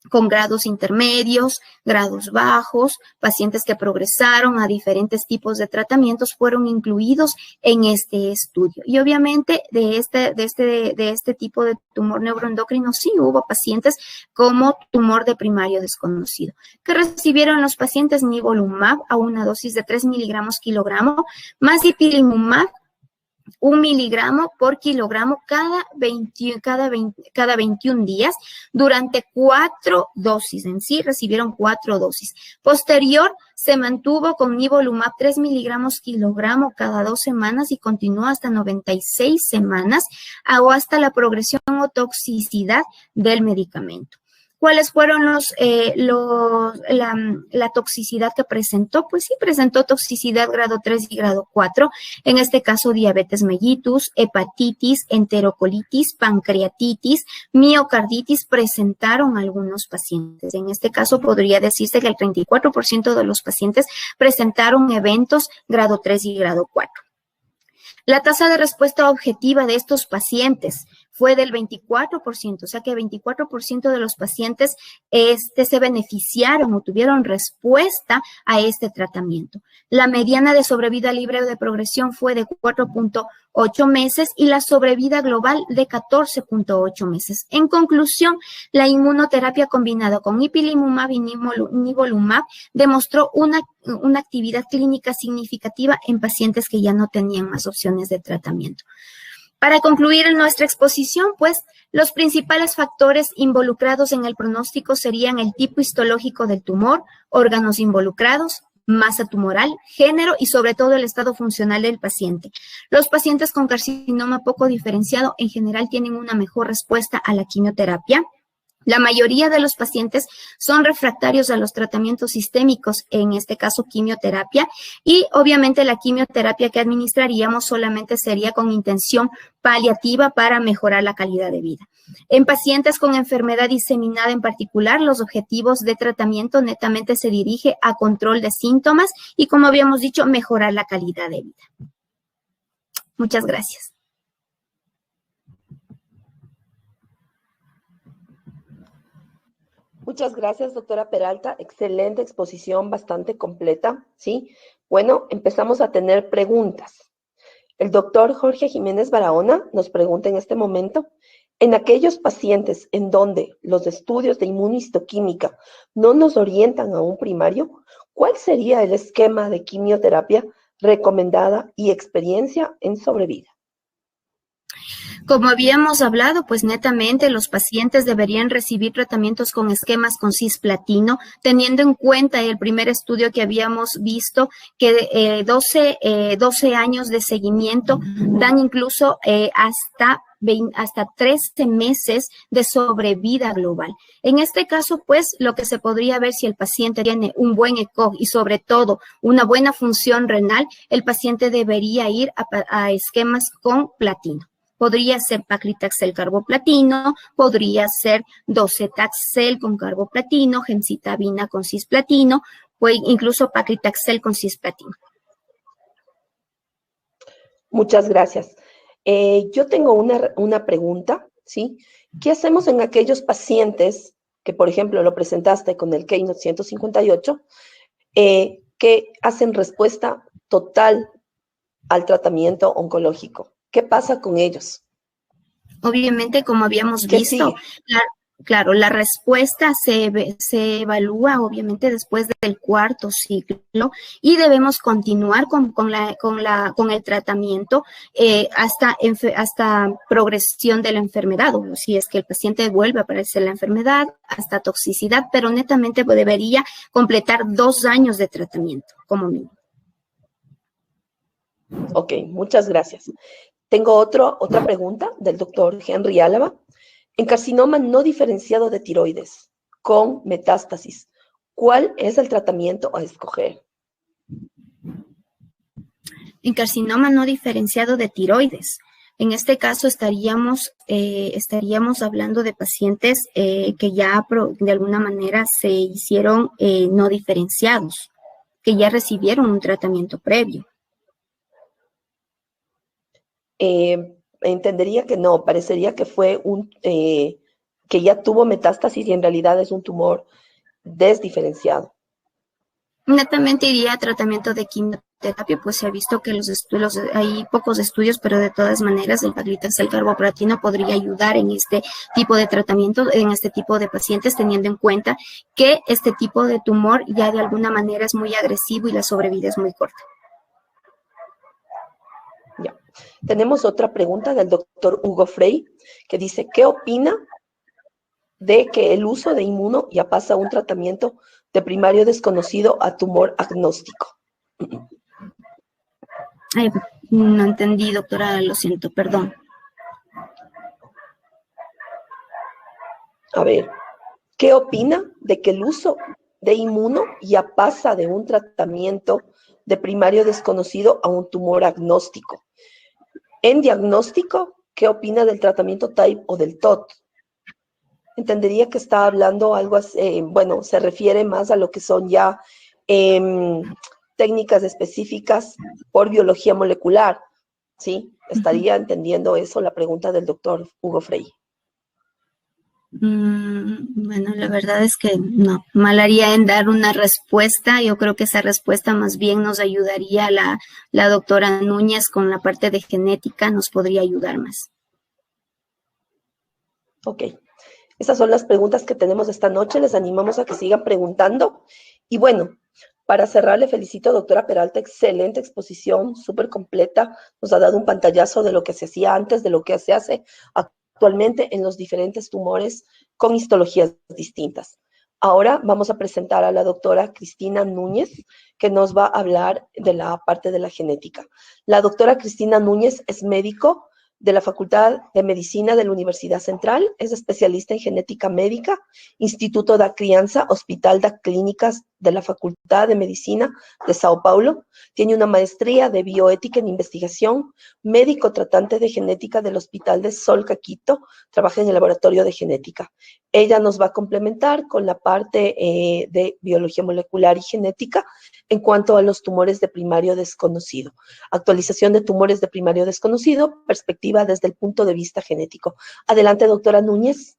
con grados intermedios, grados bajos, pacientes que progresaron a diferentes tipos de tratamientos fueron incluidos en este estudio. Y obviamente de este tipo de tumor neuroendocrino sí hubo pacientes como tumor de primario desconocido, que recibieron los pacientes nivolumab a una dosis de 3 miligramos kilogramo, más ipilimumab 1 miligramo por kilogramo cada 21 días durante 4 dosis. En sí recibieron 4 dosis. Posterior se mantuvo con nivolumab 3 miligramos kilogramo cada 2 semanas y continuó hasta 96 semanas o hasta la progresión o toxicidad del medicamento. ¿Cuáles fueron la toxicidad que presentó? Pues sí, presentó toxicidad grado 3 y grado 4. En este caso, diabetes mellitus, hepatitis, enterocolitis, pancreatitis, miocarditis presentaron algunos pacientes. En este caso, podría decirse que el 34% de los pacientes presentaron eventos grado 3 y grado 4. La tasa de respuesta objetiva de estos pacientes fue del 24%, o sea que 24% de los pacientes se beneficiaron o tuvieron respuesta a este tratamiento. La mediana de sobrevida libre de progresión fue de 4.8 meses y la sobrevida global de 14.8 meses. En conclusión, la inmunoterapia combinada con ipilimumab y nivolumab demostró una actividad clínica significativa en pacientes que ya no tenían más opciones de tratamiento. Para concluir nuestra exposición, pues, los principales factores involucrados en el pronóstico serían el tipo histológico del tumor, órganos involucrados, masa tumoral, género y sobre todo el estado funcional del paciente. Los pacientes con carcinoma poco diferenciado en general tienen una mejor respuesta a la quimioterapia. La mayoría de los pacientes son refractarios a los tratamientos sistémicos, en este caso quimioterapia, y obviamente la quimioterapia que administraríamos solamente sería con intención paliativa para mejorar la calidad de vida. En pacientes con enfermedad diseminada en particular, los objetivos de tratamiento netamente se dirige a control de síntomas y, como habíamos dicho, mejorar la calidad de vida. Muchas gracias. Muchas gracias, doctora Peralta. Excelente exposición, bastante completa, ¿sí? Bueno, empezamos a tener preguntas. El doctor Jorge Jiménez Barahona nos pregunta en este momento, en aquellos pacientes en donde los estudios de inmunistoquímica no nos orientan a un primario, ¿cuál sería el esquema de quimioterapia recomendada y experiencia en sobrevida? Como habíamos hablado, pues netamente los pacientes deberían recibir tratamientos con esquemas con cisplatino, teniendo en cuenta el primer estudio que habíamos visto, que 12 años de seguimiento dan incluso hasta 13 meses de sobrevida global. En este caso, pues, lo que se podría ver si el paciente tiene un buen ECOG y sobre todo una buena función renal, el paciente debería ir a esquemas con platino. Podría ser paclitaxel carboplatino, podría ser docetaxel con carboplatino, gemcitabina con cisplatino, o incluso paclitaxel con cisplatino. Muchas gracias. Yo tengo una pregunta, ¿sí? ¿Qué hacemos en aquellos pacientes que, por ejemplo, lo presentaste con el Keynote 158, que hacen respuesta total al tratamiento oncológico? ¿Qué pasa con ellos? Obviamente, como habíamos visto, Claro, la respuesta se evalúa obviamente después del cuarto ciclo y debemos continuar con el tratamiento hasta progresión de la enfermedad, o si es que el paciente vuelve a aparecer la enfermedad, hasta toxicidad, pero netamente debería completar 2 años de tratamiento como mínimo. Ok, muchas gracias. Tengo otra pregunta del doctor Henry Álava. En carcinoma no diferenciado de tiroides con metástasis, ¿cuál es el tratamiento a escoger? En carcinoma no diferenciado de tiroides. En este caso estaríamos hablando de pacientes que ya de alguna manera se hicieron no diferenciados, que ya recibieron un tratamiento previo. Entendería que no, parecería que fue que ya tuvo metástasis y en realidad es un tumor desdiferenciado. Netamente iría a tratamiento de quimioterapia, pues se ha visto que hay pocos estudios, pero de todas maneras el paclitaxel carboplatino podría ayudar en este tipo de tratamiento, en este tipo de pacientes, teniendo en cuenta que este tipo de tumor ya de alguna manera es muy agresivo y la sobrevida es muy corta. Ya. Tenemos otra pregunta del doctor Hugo Frey, que dice, ¿qué opina de que el uso de inmuno ya pasa a un tratamiento de primario desconocido a tumor agnóstico? No entendí, doctora, lo siento, perdón. A ver, ¿qué opina de que el uso de inmuno ya pasa de un tratamiento de primario desconocido a un tumor agnóstico? En diagnóstico, ¿qué opina del tratamiento TAIP o del TOT? Entendería que está hablando algo así, bueno, se refiere más a lo que son ya técnicas específicas por biología molecular, ¿sí? Estaría entendiendo eso la pregunta del doctor Hugo Frey. Bueno, la verdad es que no, mal haría en dar una respuesta. Yo creo que esa respuesta más bien nos ayudaría la doctora Núñez con la parte de genética, nos podría ayudar más. Ok. Esas son las preguntas que tenemos esta noche. Les animamos a que sigan preguntando. Y bueno, para cerrar, le felicito, doctora Peralta, excelente exposición, súper completa. Nos ha dado un pantallazo de lo que se hacía antes, de lo que se hace actualmente en los diferentes tumores con histologías distintas. Ahora vamos a presentar a la doctora Cristina Núñez, que nos va a hablar de la parte de la genética. La doctora Cristina Núñez es médico de la Facultad de Medicina de la Universidad Central, es especialista en genética médica, Instituto da Criança, Hospital das Clínicas de la Facultad de Medicina de Sao Paulo, tiene una maestría de bioética en investigación, médico tratante de genética del Hospital de Sol Caquito, trabaja en el laboratorio de genética. Ella nos va a complementar con la parte de biología molecular y genética en cuanto a los tumores de primario desconocido. Actualización de tumores de primario desconocido, perspectiva desde el punto de vista genético. Adelante, doctora Núñez.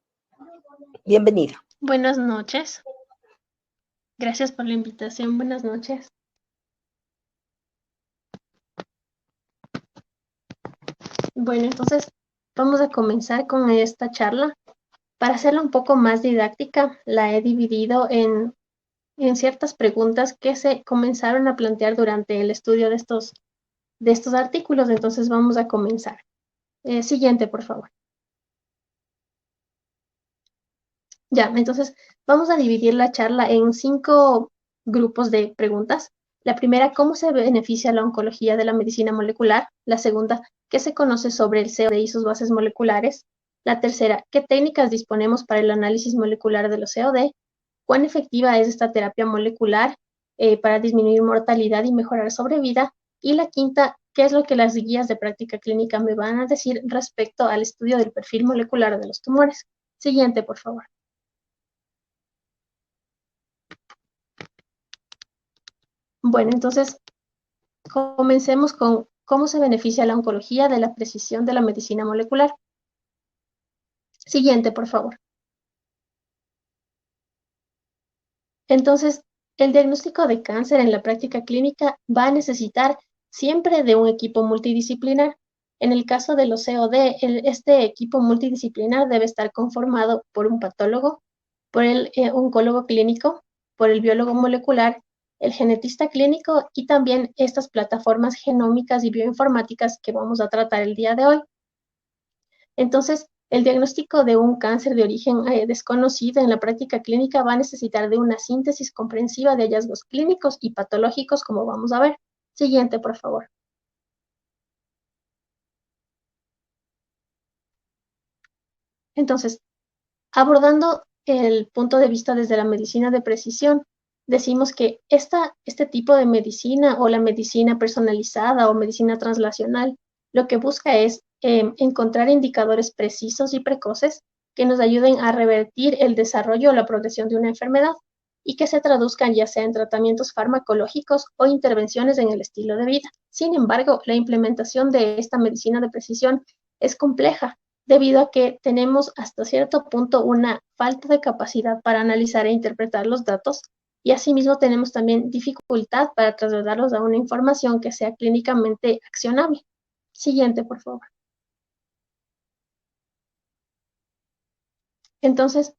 Bienvenida. Buenas noches. Gracias por la invitación. Buenas noches. Bueno, entonces vamos a comenzar con esta charla. Para hacerla un poco más didáctica, la he dividido en ciertas preguntas que se comenzaron a plantear durante el estudio de estos artículos. Entonces vamos a comenzar. Siguiente, por favor. Ya, entonces vamos a dividir la charla en 5 grupos de preguntas. La primera, ¿cómo se beneficia la oncología de la medicina molecular? La segunda, ¿qué se conoce sobre el COD y sus bases moleculares? La tercera, ¿qué técnicas disponemos para el análisis molecular de los COD? ¿Cuán efectiva es esta terapia molecular para disminuir mortalidad y mejorar sobrevida? Y la quinta, ¿qué es lo que las guías de práctica clínica me van a decir respecto al estudio del perfil molecular de los tumores? Siguiente, por favor. Bueno, entonces comencemos con cómo se beneficia la oncología de la precisión de la medicina molecular. Siguiente, por favor. Entonces, el diagnóstico de cáncer en la práctica clínica va a necesitar siempre de un equipo multidisciplinar. En el caso de los COD, este equipo multidisciplinar debe estar conformado por un patólogo, por el oncólogo clínico, por el biólogo molecular, el genetista clínico y también estas plataformas genómicas y bioinformáticas que vamos a tratar el día de hoy. Entonces, el diagnóstico de un cáncer de origen desconocido en la práctica clínica va a necesitar de una síntesis comprensiva de hallazgos clínicos y patológicos, como vamos a ver. Siguiente, por favor. Entonces, abordando el punto de vista desde la medicina de precisión, decimos que este tipo de medicina o la medicina personalizada o medicina translacional lo que busca es encontrar indicadores precisos y precoces que nos ayuden a revertir el desarrollo o la progresión de una enfermedad y que se traduzcan ya sea en tratamientos farmacológicos o intervenciones en el estilo de vida. Sin embargo, la implementación de esta medicina de precisión es compleja debido a que tenemos hasta cierto punto una falta de capacidad para analizar e interpretar los datos y asimismo tenemos también dificultad para trasladarlos a una información que sea clínicamente accionable. Siguiente, por favor. Entonces,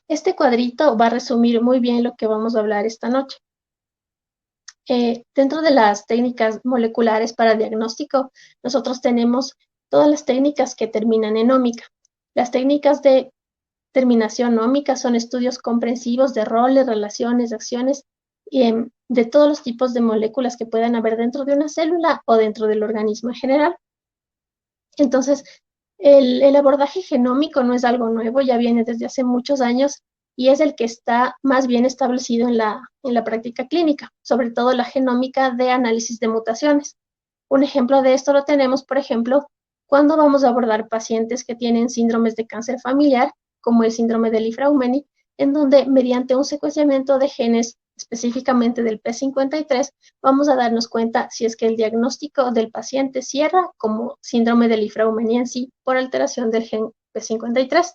este cuadrito va a resumir muy bien lo que vamos a hablar esta noche. Dentro de las técnicas moleculares para diagnóstico, nosotros tenemos todas las técnicas que terminan en ómica. Las técnicas de terminación ómica son estudios comprensivos de roles, relaciones, acciones de todos los tipos de moléculas que puedan haber dentro de una célula o dentro del organismo en general. Entonces, el abordaje genómico no es algo nuevo, ya viene desde hace muchos años y es el que está más bien establecido en la práctica clínica, sobre todo la genómica de análisis de mutaciones. Un ejemplo de esto lo tenemos, por ejemplo, cuando vamos a abordar pacientes que tienen síndromes de cáncer familiar, como el síndrome de Li-Fraumeni, en donde mediante un secuenciamiento de genes, específicamente del P53, vamos a darnos cuenta si es que el diagnóstico del paciente cierra como síndrome de Li-Fraumeni en sí por alteración del gen P53.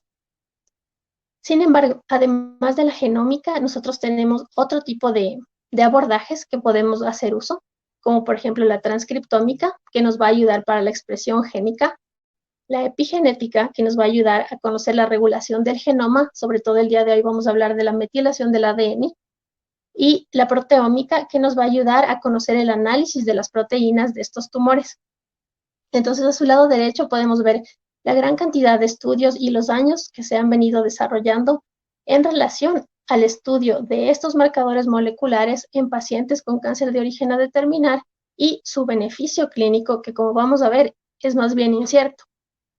Sin embargo, además de la genómica, nosotros tenemos otro tipo de abordajes que podemos hacer uso, como por ejemplo la transcriptómica, que nos va a ayudar para la expresión génica, la epigenética, que nos va a ayudar a conocer la regulación del genoma, sobre todo el día de hoy vamos a hablar de la metilación del ADN, y la proteómica, que nos va a ayudar a conocer el análisis de las proteínas de estos tumores. Entonces, a su lado derecho podemos ver la gran cantidad de estudios y los años que se han venido desarrollando en relación al estudio de estos marcadores moleculares en pacientes con cáncer de origen a determinar y su beneficio clínico, que como vamos a ver, es más bien incierto.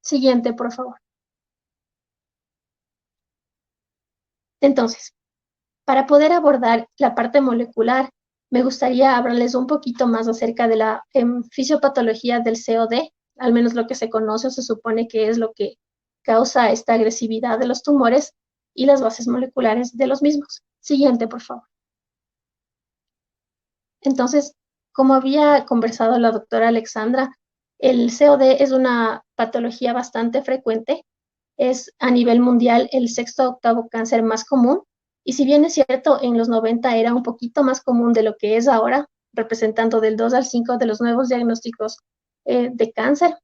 Siguiente, por favor. Entonces, para poder abordar la parte molecular, me gustaría hablarles un poquito más acerca de la fisiopatología del COD, al menos lo que se conoce o se supone que es lo que causa esta agresividad de los tumores y las bases moleculares de los mismos. Siguiente, por favor. Entonces, como había conversado la doctora Alexandra, el COD es una patología bastante frecuente, es a nivel mundial el sexto o octavo cáncer más común, y si bien es cierto, en los 90 era un poquito más común de lo que es ahora, representando del 2 al 5 de los nuevos diagnósticos de cáncer,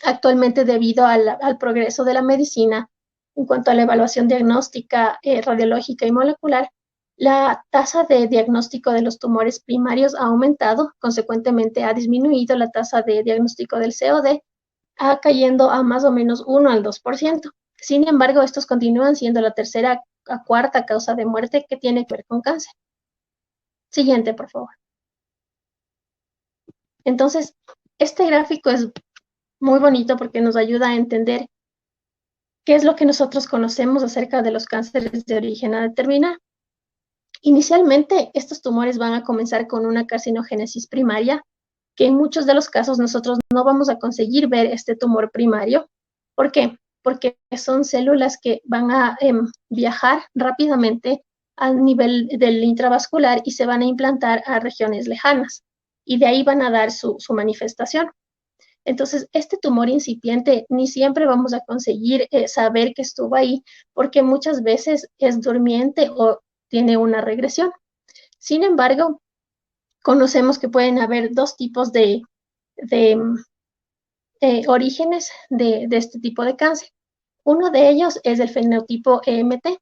actualmente debido al progreso de la medicina en cuanto a la evaluación diagnóstica, radiológica y molecular, la tasa de diagnóstico de los tumores primarios ha aumentado, consecuentemente ha disminuido la tasa de diagnóstico del COD, cayendo a más o menos 1 al 2%. Sin embargo, estos continúan siendo la tercera a cuarta causa de muerte que tiene que ver con cáncer. Siguiente, por favor. Entonces, este gráfico es muy bonito porque nos ayuda a entender qué es lo que nosotros conocemos acerca de los cánceres de origen a determinar. Inicialmente, estos tumores van a comenzar con una carcinogénesis primaria, que en muchos de los casos nosotros no vamos a conseguir ver este tumor primario. ¿Por qué? Porque son células que van a viajar rápidamente al nivel del intravascular y se van a implantar a regiones lejanas, y de ahí van a dar su manifestación. Entonces, este tumor incipiente ni siempre vamos a conseguir saber que estuvo ahí, porque muchas veces es durmiente o tiene una regresión. Sin embargo, conocemos que pueden haber dos tipos de orígenes de este tipo de cáncer. Uno de ellos es el fenotipo EMT.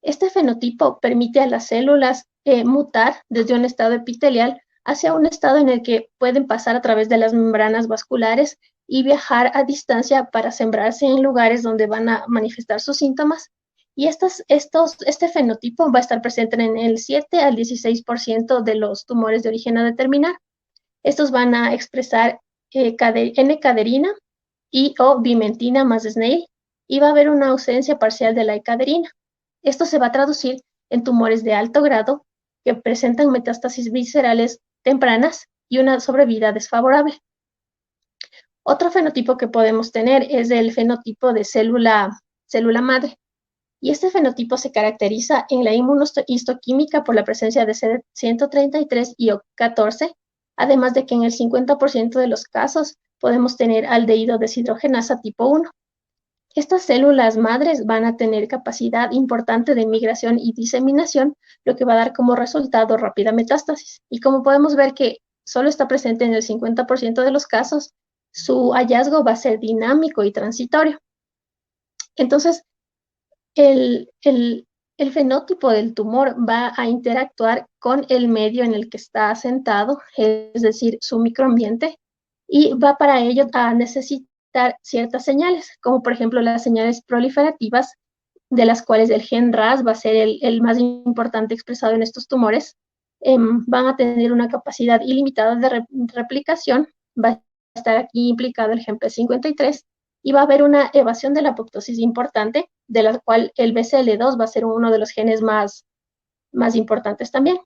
Este fenotipo permite a las células mutar desde un estado epitelial hacia un estado en el que pueden pasar a través de las membranas vasculares y viajar a distancia para sembrarse en lugares donde van a manifestar sus síntomas. Y este fenotipo va a estar presente en el 7 al 16% de los tumores de origen a determinar. Estos van a expresar N-caderina y o bimentina más SNAIL, y va a haber una ausencia parcial de la E-caderina. Esto se va a traducir en tumores de alto grado que presentan metástasis viscerales tempranas y una sobrevida desfavorable. Otro fenotipo que podemos tener es el fenotipo de célula madre. Y este fenotipo se caracteriza en la inmunohistoquímica por la presencia de CD133 y O14, además de que en el 50% de los casos podemos tener aldehído deshidrogenasa tipo 1. Estas células madres van a tener capacidad importante de migración y diseminación, lo que va a dar como resultado rápida metástasis. Y como podemos ver que solo está presente en el 50% de los casos, su hallazgo va a ser dinámico y transitorio. Entonces, el fenotipo del tumor va a interactuar con el medio en el que está asentado, es decir, su microambiente, y va para ello a necesitar ciertas señales, como por ejemplo las señales proliferativas, de las cuales el gen RAS va a ser el más importante expresado en estos tumores. Van a tener una capacidad ilimitada de replicación, va a estar aquí implicado el gen P53, y va a haber una evasión de la apoptosis importante, de la cual el BCL2 va a ser uno de los genes más importantes también.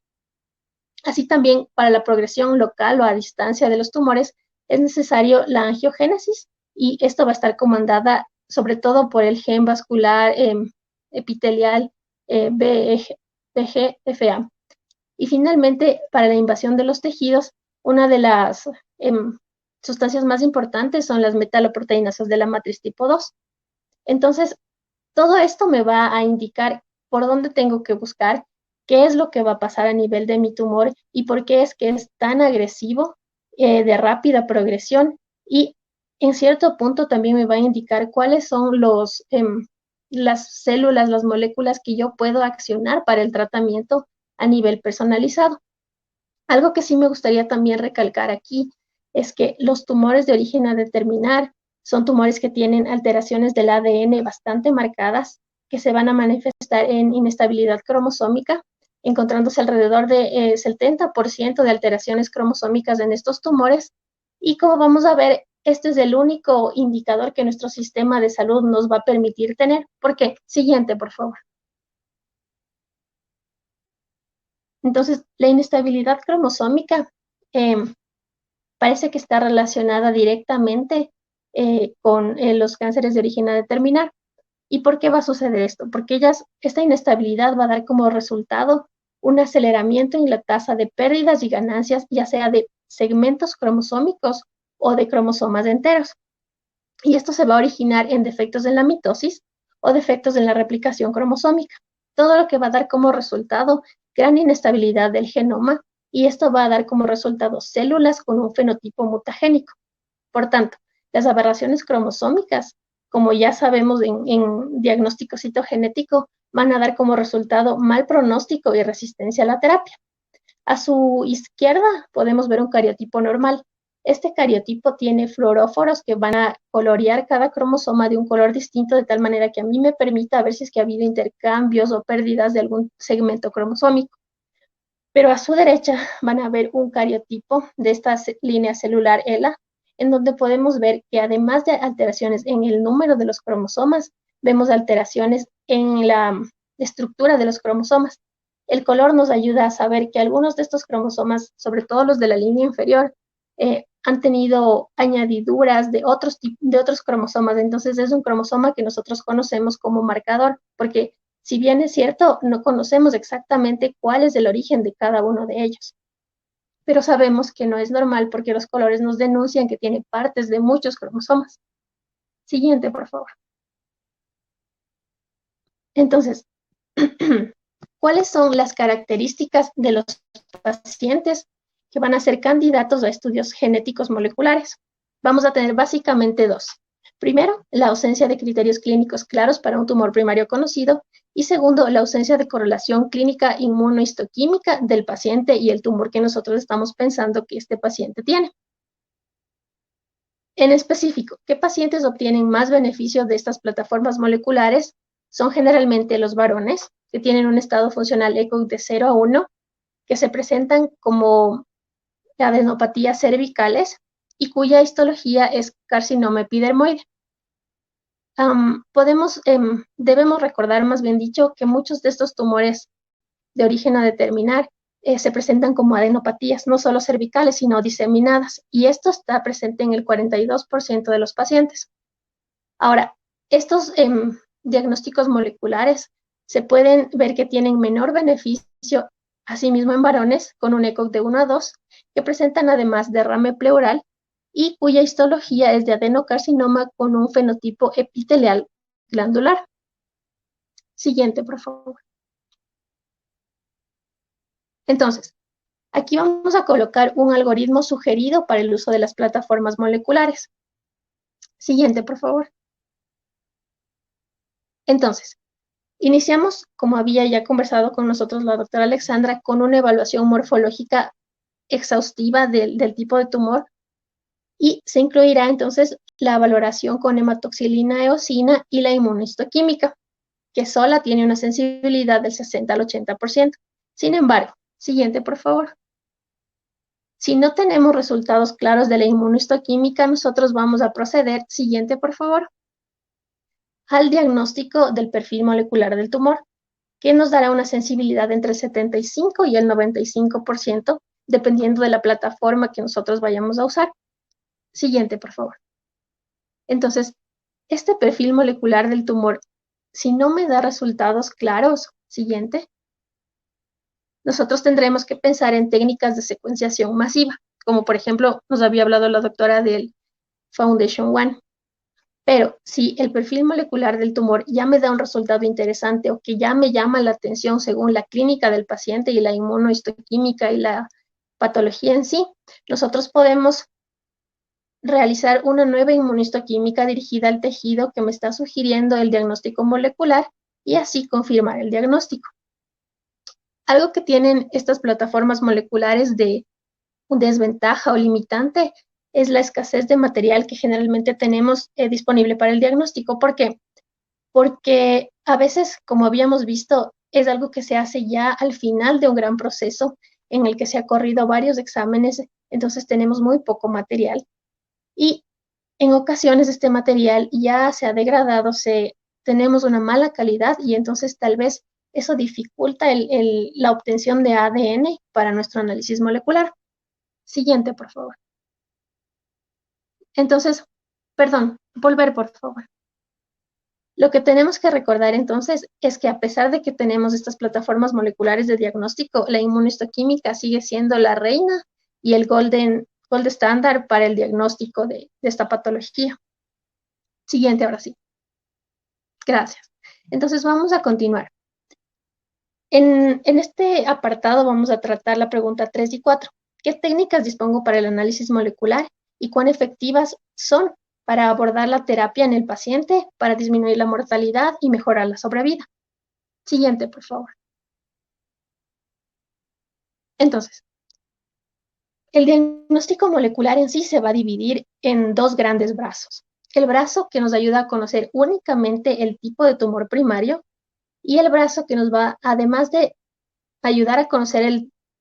Así también, para la progresión local o a distancia de los tumores, es necesario la angiogénesis, y esto va a estar comandada sobre todo por el gen vascular epitelial VEGF-A. Y finalmente, para la invasión de los tejidos, una de las sustancias más importantes son las metaloproteinasas de la matriz tipo 2. Entonces, todo esto me va a indicar por dónde tengo que buscar, qué es lo que va a pasar a nivel de mi tumor y por qué es que es tan agresivo, de rápida progresión, y en cierto punto también me va a indicar cuáles son las células, las moléculas que yo puedo accionar para el tratamiento a nivel personalizado. Algo que sí me gustaría también recalcar aquí es que los tumores de origen a determinar son tumores que tienen alteraciones del ADN bastante marcadas, que se van a manifestar en inestabilidad cromosómica, encontrándose alrededor de 70% de alteraciones cromosómicas en estos tumores. Y como vamos a ver, este es el único indicador que nuestro sistema de salud nos va a permitir tener. ¿Por qué? Siguiente, por favor. Entonces, la inestabilidad cromosómica parece que está relacionada directamente con los cánceres de origen a determinar. ¿Y por qué va a suceder esto? Porque esta inestabilidad va a dar como resultado un aceleramiento en la tasa de pérdidas y ganancias, ya sea de segmentos cromosómicos o de cromosomas enteros. Y esto se va a originar en defectos en la mitosis o defectos en la replicación cromosómica. Todo lo que va a dar como resultado gran inestabilidad del genoma, y esto va a dar como resultado células con un fenotipo mutagénico. Por tanto, las aberraciones cromosómicas, como ya sabemos en diagnóstico citogenético, van a dar como resultado mal pronóstico y resistencia a la terapia. A su izquierda podemos ver un cariotipo normal. Este cariotipo tiene fluoróforos que van a colorear cada cromosoma de un color distinto, de tal manera que a mí me permita ver si es que ha habido intercambios o pérdidas de algún segmento cromosómico. Pero a su derecha van a ver un cariotipo de esta línea celular ELA, en donde podemos ver que además de alteraciones en el número de los cromosomas, vemos alteraciones en la estructura de los cromosomas. El color nos ayuda a saber que algunos de estos cromosomas, sobre todo los de la línea inferior, han tenido añadiduras de otros cromosomas. Entonces es un cromosoma que nosotros conocemos como marcador, porque si bien es cierto, no conocemos exactamente cuál es el origen de cada uno de ellos. Pero sabemos que no es normal porque los colores nos denuncian que tiene partes de muchos cromosomas. Siguiente, por favor. Entonces, ¿cuáles son las características de los pacientes que van a ser candidatos a estudios genéticos moleculares? vamos a tener básicamente dos. Primero, la ausencia de criterios clínicos claros para un tumor primario conocido. Y segundo, la ausencia de correlación clínica inmunohistoquímica del paciente y el tumor que nosotros estamos pensando que este paciente tiene. En específico, ¿qué pacientes obtienen más beneficio de estas plataformas moleculares? Son generalmente los varones, que tienen un estado funcional ECOG de 0 a 1, que se presentan como adenopatías cervicales y cuya histología es carcinoma epidermoide. Debemos recordar, más bien dicho, que muchos de estos tumores de origen a determinar se presentan como adenopatías, no solo cervicales, sino diseminadas, y esto está presente en el 42% de los pacientes. Ahora, estos diagnósticos moleculares se pueden ver que tienen menor beneficio, asimismo en varones, con un ECOG de 1 a 2, que presentan además derrame pleural y cuya histología es de adenocarcinoma con un fenotipo epitelial glandular. Siguiente, por favor. Entonces, aquí vamos a colocar un algoritmo sugerido para el uso de las plataformas moleculares. Siguiente, por favor. Entonces, iniciamos, como había ya conversado con nosotros la doctora Alexandra, con una evaluación morfológica exhaustiva del tipo de tumor y se incluirá entonces la valoración con hematoxilina eosina y la inmunohistoquímica, que sola tiene una sensibilidad del 60 al 80%. Sin embargo, siguiente, por favor. Si no tenemos resultados claros de la inmunohistoquímica, nosotros vamos a proceder, siguiente, por favor, al diagnóstico del perfil molecular del tumor, que nos dará una sensibilidad entre el 75 y el 95%, dependiendo de la plataforma que nosotros vayamos a usar. Siguiente, por favor. Entonces, este perfil molecular del tumor, si no me da resultados claros, siguiente, nosotros tendremos que pensar en técnicas de secuenciación masiva, como por ejemplo nos había hablado la doctora del Foundation One. Pero si el perfil molecular del tumor ya me da un resultado interesante o que ya me llama la atención según la clínica del paciente y la inmunohistoquímica y la patología en sí, nosotros podemos realizar una nueva inmunohistoquímica dirigida al tejido que me está sugiriendo el diagnóstico molecular y así confirmar el diagnóstico. Algo que tienen estas plataformas moleculares de desventaja o limitante es la escasez de material que generalmente tenemos disponible para el diagnóstico. ¿Por qué? Porque a veces, como habíamos visto, es algo que se hace ya al final de un gran proceso en el que se ha corrido varios exámenes, entonces tenemos muy poco material. Y en ocasiones este material ya se ha degradado, tenemos una mala calidad y entonces tal vez eso dificulta la obtención de ADN para nuestro análisis molecular. Siguiente, por favor. Entonces, perdón, volver, por favor. Lo que tenemos que recordar entonces es que a pesar de que tenemos estas plataformas moleculares de diagnóstico, la inmunohistoquímica sigue siendo la reina y el gold estándar para el diagnóstico de esta patología. Siguiente, ahora sí. Gracias. Entonces vamos a continuar. En este apartado vamos a tratar la pregunta 3 y 4. ¿Qué técnicas dispongo para el análisis molecular y cuán efectivas son para abordar la terapia en el paciente, para disminuir la mortalidad y mejorar la sobrevida? Siguiente, por favor. Entonces, el diagnóstico molecular en sí se va a dividir en dos grandes brazos. El brazo que nos ayuda a conocer únicamente el tipo de tumor primario y el brazo que nos va, además de ayudar a conocer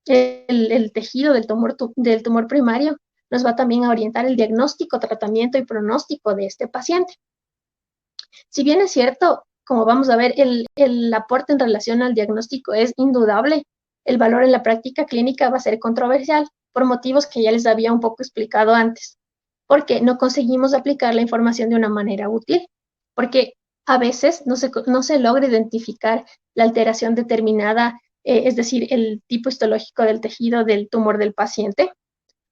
el tejido del tumor primario, nos va también a orientar el diagnóstico, tratamiento y pronóstico de este paciente. Si bien es cierto, como vamos a ver, el aporte en relación al diagnóstico es indudable, el valor en la práctica clínica va a ser controversial por motivos que ya les había un poco explicado antes, porque no conseguimos aplicar la información de una manera útil, porque a veces no se logra identificar la alteración determinada, es decir, el tipo histológico del tejido del tumor del paciente,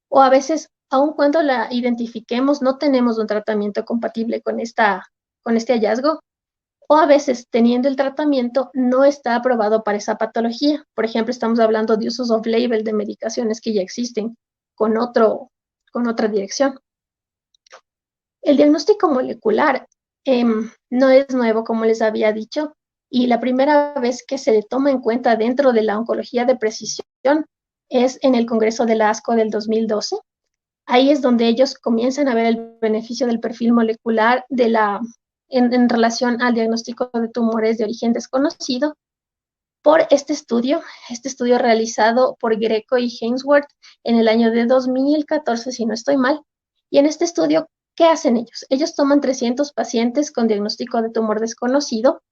o a veces, aun cuando la identifiquemos, no tenemos un tratamiento compatible con este hallazgo, o a veces, teniendo el tratamiento, no está aprobado para esa patología. Por ejemplo, estamos hablando de usos off-label de medicaciones que ya existen con otra dirección. El diagnóstico molecular no es nuevo, como les había dicho, y la primera vez que se le toma en cuenta dentro de la oncología de precisión es en el Congreso de la ASCO del 2012. Ahí es donde ellos comienzan a ver el beneficio del perfil molecular en relación al diagnóstico de tumores de origen desconocido por este estudio realizado por Greco y Hainsworth en el año de 2014, si no estoy mal. Y en este estudio, ¿qué hacen ellos? Ellos toman 300 pacientes con diagnóstico de tumor desconocido,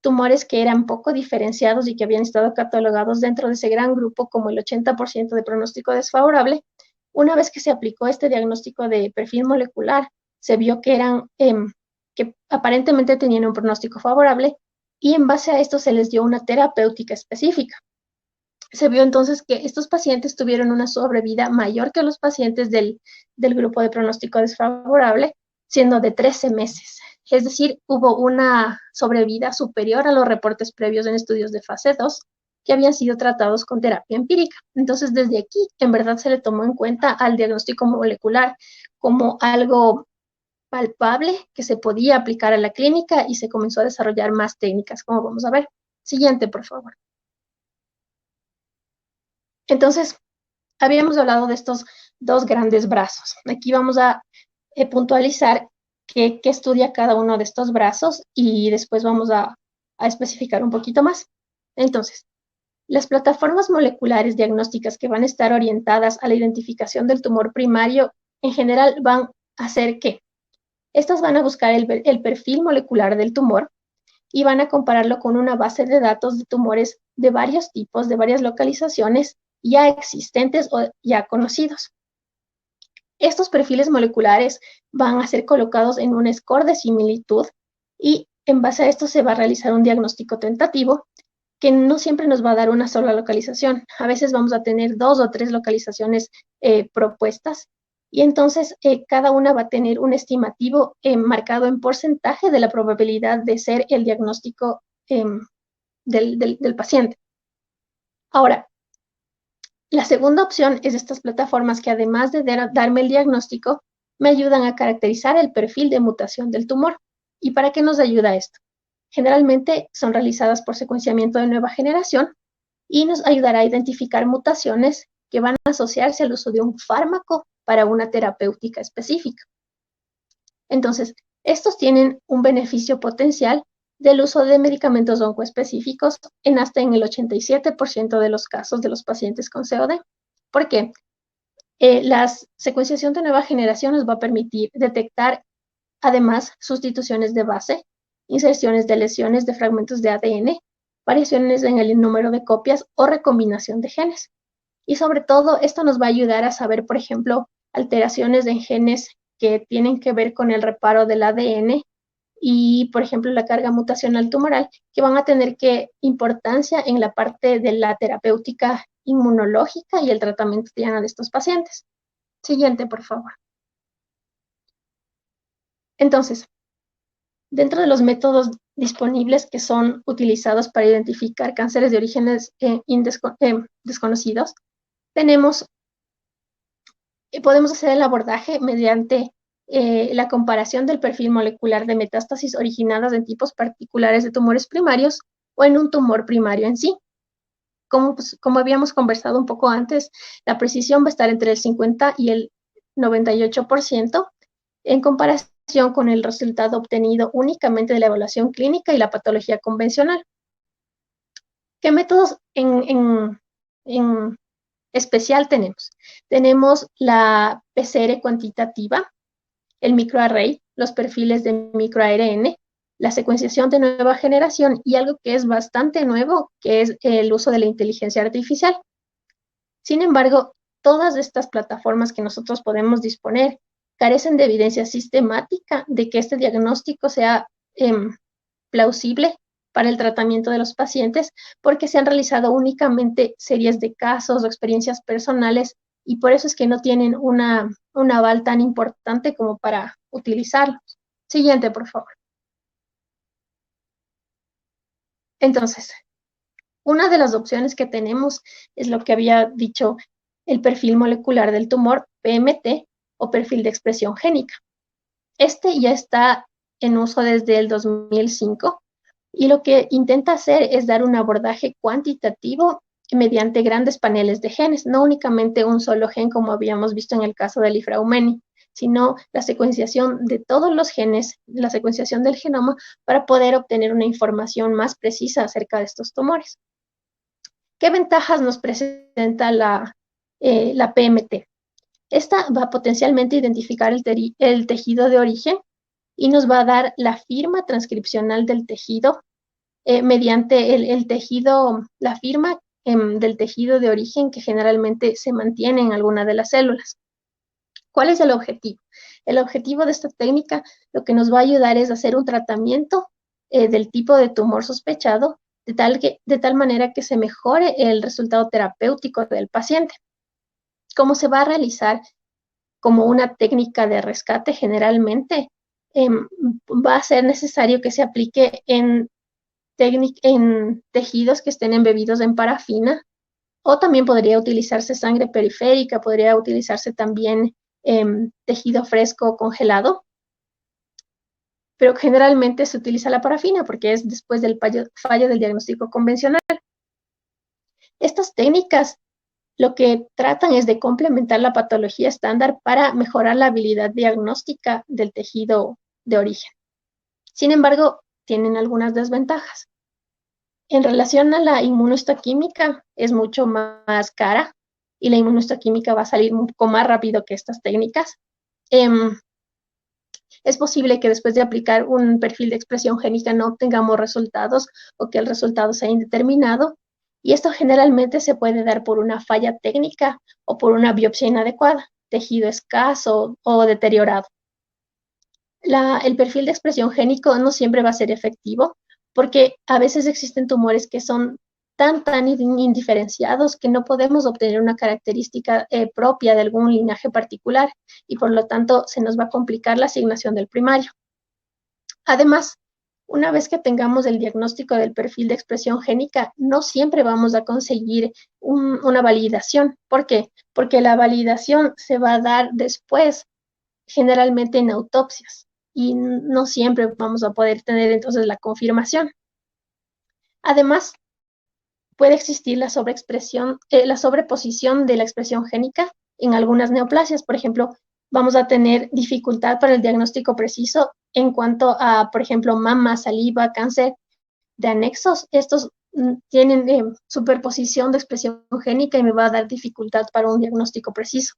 tumores que eran poco diferenciados y que habían estado catalogados dentro de ese gran grupo como el 80% de pronóstico desfavorable. Una vez que se aplicó este diagnóstico de perfil molecular, se vio que que aparentemente tenían un pronóstico favorable, y en base a esto se les dio una terapéutica específica. Se vio entonces que estos pacientes tuvieron una sobrevida mayor que los pacientes del grupo de pronóstico desfavorable, siendo de 13 meses. Es decir, hubo una sobrevida superior a los reportes previos en estudios de fase 2 que habían sido tratados con terapia empírica. Entonces, desde aquí, en verdad, se le tomó en cuenta al diagnóstico molecular como algo palpable que se podía aplicar a la clínica y se comenzó a desarrollar más técnicas, como vamos a ver. Siguiente, por favor. Entonces, habíamos hablado de estos dos grandes brazos. Aquí vamos a puntualizar qué estudia cada uno de estos brazos y después vamos a especificar un poquito más. Entonces, las plataformas moleculares diagnósticas que van a estar orientadas a la identificación del tumor primario, en general van a hacer ¿qué? Estas van a buscar el perfil molecular del tumor y van a compararlo con una base de datos de tumores de varios tipos, de varias localizaciones ya existentes o ya conocidos. Estos perfiles moleculares van a ser colocados en un score de similitud y en base a esto se va a realizar un diagnóstico tentativo que no siempre nos va a dar una sola localización. A veces vamos a tener 2 o 3 localizaciones propuestas y entonces cada una va a tener un estimativo marcado en porcentaje de la probabilidad de ser el diagnóstico del paciente. Ahora, la segunda opción es estas plataformas que además de darme el diagnóstico, me ayudan a caracterizar el perfil de mutación del tumor. ¿Y para qué nos ayuda esto? Generalmente son realizadas por secuenciamiento de nueva generación y nos ayudará a identificar mutaciones que van a asociarse al uso de un fármaco para una terapéutica específica. Entonces, estos tienen un beneficio potencial del uso de medicamentos oncoespecíficos hasta en el 87% de los casos de los pacientes con COD. ¿Por qué? La secuenciación de nueva generación nos va a permitir detectar, además, sustituciones de base, inserciones de lesiones de fragmentos de ADN, variaciones en el número de copias o recombinación de genes. Y sobre todo, esto nos va a ayudar a saber, por ejemplo, alteraciones en genes que tienen que ver con el reparo del ADN y, por ejemplo, la carga mutacional tumoral, que van a tener importancia en la parte de la terapéutica inmunológica y el tratamiento de estos pacientes. Siguiente, por favor. Entonces, dentro de los métodos disponibles que son utilizados para identificar cánceres de orígenes desconocidos, podemos hacer el abordaje mediante la comparación del perfil molecular de metástasis originadas en tipos particulares de tumores primarios o en un tumor primario en sí. Como habíamos conversado un poco antes, la precisión va a estar entre el 50 y el 98% en comparación con el resultado obtenido únicamente de la evaluación clínica y la patología convencional. ¿Qué métodos en especial tenemos? Tenemos la PCR cuantitativa, el microarray, los perfiles de microARN, la secuenciación de nueva generación y algo que es bastante nuevo, que es el uso de la inteligencia artificial. Sin embargo, todas estas plataformas que nosotros podemos disponer carecen de evidencia sistemática de que este diagnóstico sea plausible para el tratamiento de los pacientes, porque se han realizado únicamente series de casos o experiencias personales y por eso es que no tienen un aval tan importante como para utilizarlos. Siguiente, por favor. Entonces, una de las opciones que tenemos es lo que había dicho el perfil molecular del tumor, PMT, o perfil de expresión génica. Este ya está en uso desde el 2005 y lo que intenta hacer es dar un abordaje cuantitativo mediante grandes paneles de genes, no únicamente un solo gen como habíamos visto en el caso del Ifraumeni, sino la secuenciación de todos los genes, la secuenciación del genoma para poder obtener una información más precisa acerca de estos tumores. ¿Qué ventajas nos presenta la PMT? Esta va a potencialmente identificar el tejido de origen y nos va a dar la firma transcripcional del tejido mediante el tejido, la firma del tejido de origen que generalmente se mantiene en alguna de las células. ¿Cuál es el objetivo? El objetivo de esta técnica lo que nos va a ayudar es hacer un tratamiento del tipo de tumor sospechado de tal manera que se mejore el resultado terapéutico del paciente. ¿Cómo se va a realizar? Como una técnica de rescate, generalmente va a ser necesario que se aplique en tejidos que estén embebidos en parafina, o también podría utilizarse sangre periférica, podría utilizarse también tejido fresco congelado, pero generalmente se utiliza la parafina porque es después del fallo del diagnóstico convencional. Estas técnicas lo que tratan es de complementar la patología estándar para mejorar la habilidad diagnóstica del tejido de origen. Sin embargo, tienen algunas desventajas. En relación a la inmunohistoquímica, es mucho más cara y la inmunohistoquímica va a salir un poco más rápido que estas técnicas. Es posible que después de aplicar un perfil de expresión génica no obtengamos resultados o que el resultado sea indeterminado. Y esto generalmente se puede dar por una falla técnica o por una biopsia inadecuada, tejido escaso o deteriorado. El perfil de expresión génico no siempre va a ser efectivo porque a veces existen tumores que son tan indiferenciados que no podemos obtener una característica propia de algún linaje particular y por lo tanto se nos va a complicar la asignación del primario. Además, una vez que tengamos el diagnóstico del perfil de expresión génica, no siempre vamos a conseguir una validación. ¿Por qué? Porque la validación se va a dar después, generalmente en autopsias, y no siempre vamos a poder tener entonces la confirmación. Además, puede existir la sobreposición de la expresión génica en algunas neoplasias. Por ejemplo, vamos a tener dificultad para el diagnóstico preciso en cuanto a, por ejemplo, mama, saliva, cáncer de anexos. Estos tienen superposición de expresión génica y me va a dar dificultad para un diagnóstico preciso.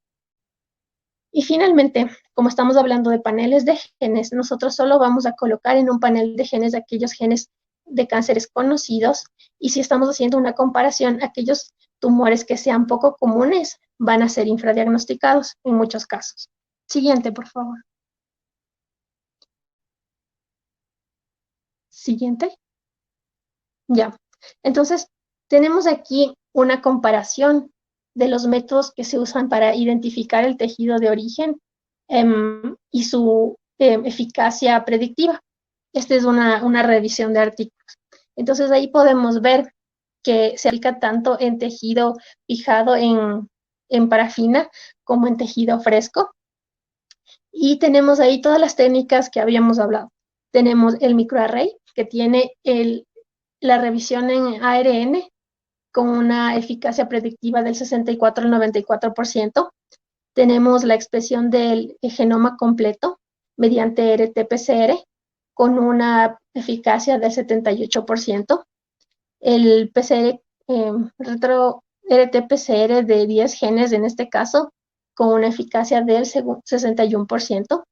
Y finalmente, como estamos hablando de paneles de genes, nosotros solo vamos a colocar en un panel de genes aquellos genes de cánceres conocidos, y si estamos haciendo una comparación, aquellos tumores que sean poco comunes van a ser infradiagnosticados en muchos casos. Siguiente, por favor. Siguiente. Ya. Entonces, tenemos aquí una comparación de los métodos que se usan para identificar el tejido de origen y su eficacia predictiva. Esta es una revisión de artículos. Entonces, ahí podemos ver que se aplica tanto en tejido fijado en parafina como en tejido fresco. Y tenemos ahí todas las técnicas que habíamos hablado. Tenemos el microarray, que tiene la revisión en ARN con una eficacia predictiva del 64 al 94%. Tenemos la expresión del genoma completo mediante RT-PCR con una eficacia del 78%. El PCR, RT-PCR de 10 genes en este caso, con una eficacia del 61%.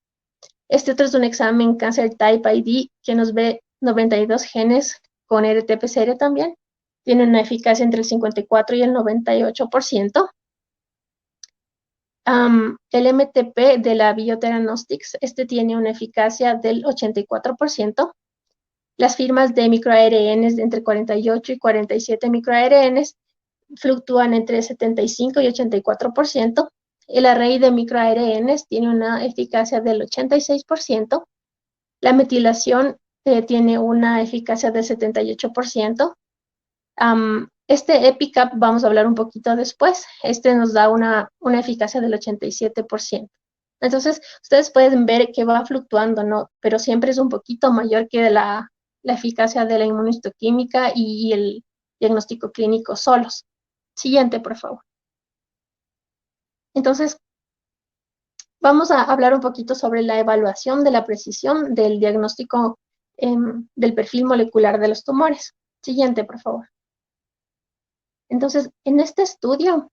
Este otro es un examen Cancer Type ID que nos ve 92 genes con RT-PCR también. Tiene una eficacia entre el 54 y el 98%. El MTP de la Biotheranostics, este tiene una eficacia del 84%. Las firmas de microARNs de entre 48 y 47 microARNs fluctúan entre 75 y 84%. El array de microARNs tiene una eficacia del 86%. La metilación tiene una eficacia del 78%. Este EpiCap vamos a hablar un poquito después. Este nos da una eficacia del 87%. Entonces, ustedes pueden ver que va fluctuando, ¿no? Pero siempre es un poquito mayor que la eficacia de la inmunohistoquímica y el diagnóstico clínico solos. Siguiente, por favor. Entonces, vamos a hablar un poquito sobre la evaluación de la precisión del diagnóstico del perfil molecular de los tumores. Siguiente, por favor. Entonces, en este estudio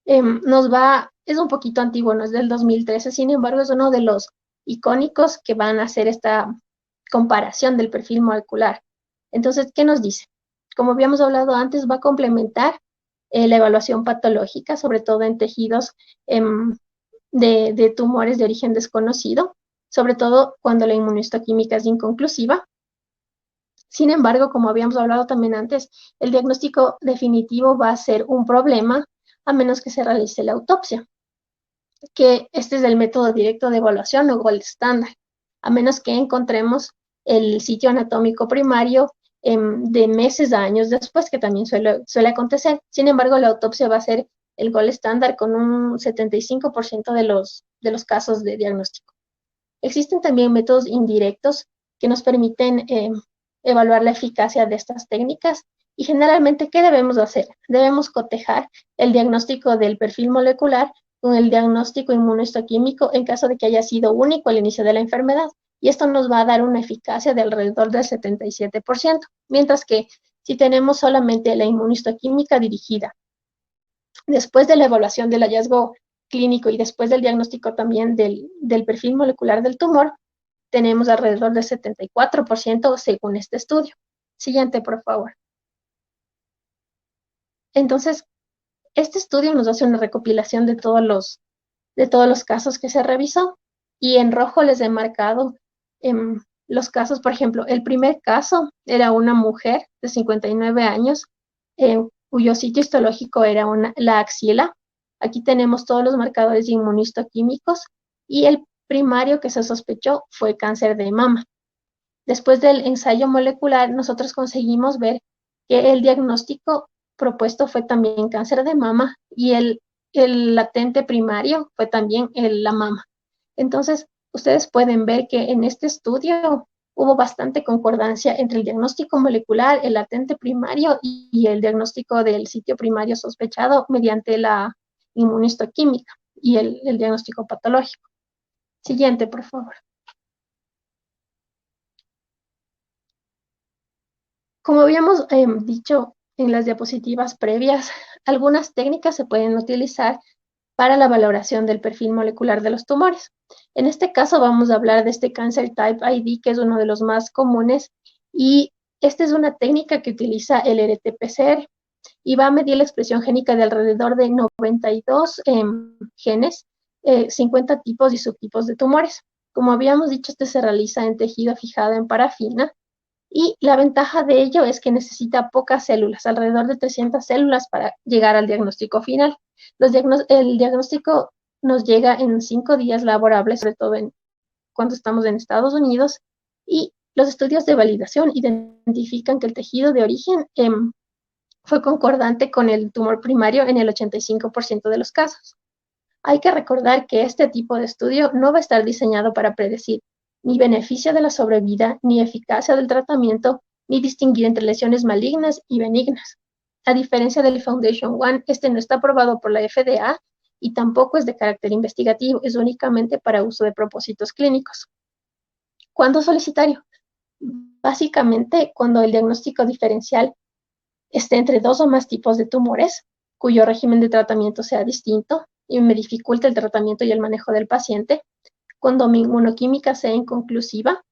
es un poquito antiguo, no es del 2013, sin embargo, es uno de los icónicos que van a hacer esta comparación del perfil molecular. Entonces, ¿qué nos dice? Como habíamos hablado antes, va a complementar la evaluación patológica, sobre todo en tejidos de tumores de origen desconocido, sobre todo cuando la inmunohistoquímica es inconclusiva. Sin embargo, como habíamos hablado también antes, el diagnóstico definitivo va a ser un problema a menos que se realice la autopsia, que este es el método directo de evaluación o gold estándar, a menos que encontremos el sitio anatómico primario de meses a años después, que también suele acontecer. Sin embargo, la autopsia va a ser el gold estándar con un 75% de los casos de diagnóstico. Existen también métodos indirectos que nos permiten evaluar la eficacia de estas técnicas y generalmente, ¿qué debemos hacer? Debemos cotejar el diagnóstico del perfil molecular con el diagnóstico inmunohistoquímico en caso de que haya sido único al inicio de la enfermedad. Y esto nos va a dar una eficacia de alrededor del 77%, mientras que si tenemos solamente la inmunohistoquímica dirigida después de la evaluación del hallazgo clínico y después del diagnóstico también del perfil molecular del tumor, tenemos alrededor del 74% según este estudio. Siguiente, por favor. Entonces, este estudio nos hace una recopilación de todos los casos que se revisó y en rojo les he marcado los casos. Por ejemplo, el primer caso era una mujer de 59 años cuyo sitio histológico era la axila. Aquí tenemos todos los marcadores inmunohistoquímicos y el primario que se sospechó fue cáncer de mama. Después del ensayo molecular, nosotros conseguimos ver que el diagnóstico propuesto fue también cáncer de mama y el latente primario fue también la mama. Entonces, ustedes pueden ver que en este estudio hubo bastante concordancia entre el diagnóstico molecular, el latente primario y el diagnóstico del sitio primario sospechado mediante la inmunohistoquímica y el diagnóstico patológico. Siguiente, por favor. Como habíamos dicho en las diapositivas previas, algunas técnicas se pueden utilizar para la valoración del perfil molecular de los tumores. En este caso vamos a hablar de este Cancer Type ID, que es uno de los más comunes, y esta es una técnica que utiliza el RT-PCR y va a medir la expresión génica de alrededor de 92 genes, 50 tipos y subtipos de tumores. Como habíamos dicho, este se realiza en tejido fijado en parafina, y la ventaja de ello es que necesita pocas células, alrededor de 300 células para llegar al diagnóstico final. El diagnóstico nos llega en 5 días laborables, sobre todo cuando estamos en Estados Unidos, y los estudios de validación identifican que el tejido de origen fue concordante con el tumor primario en el 85% de los casos. Hay que recordar que este tipo de estudio no va a estar diseñado para predecir ni beneficio de la sobrevida, ni eficacia del tratamiento, ni distinguir entre lesiones malignas y benignas. A diferencia del Foundation One, este no está aprobado por la FDA y tampoco es de carácter investigativo, es únicamente para uso de propósitos clínicos. ¿Cuándo solicitario? Básicamente, cuando el diagnóstico diferencial esté entre 2 o más tipos de tumores, cuyo régimen de tratamiento sea distinto y me dificulte el tratamiento y el manejo del paciente, cuando mi inmunoquímica sea inconclusiva,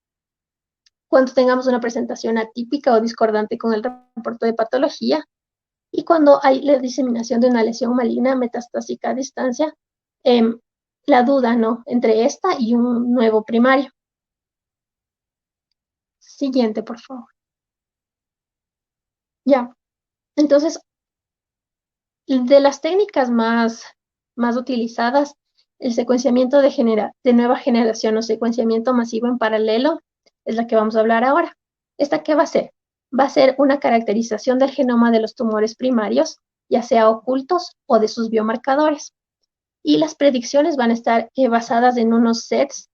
cuando tengamos una presentación atípica o discordante con el reporte de patología, y cuando hay la diseminación de una lesión maligna metastásica a distancia, la duda, ¿no?, entre esta y un nuevo primario. Siguiente, por favor. Ya, entonces, de las técnicas más utilizadas, el secuenciamiento de nueva generación o secuenciamiento masivo en paralelo es la que vamos a hablar ahora. ¿Esta qué va a ser? Va a ser una caracterización del genoma de los tumores primarios, ya sea ocultos o de sus biomarcadores. y las predicciones van a estar basadas en unos sets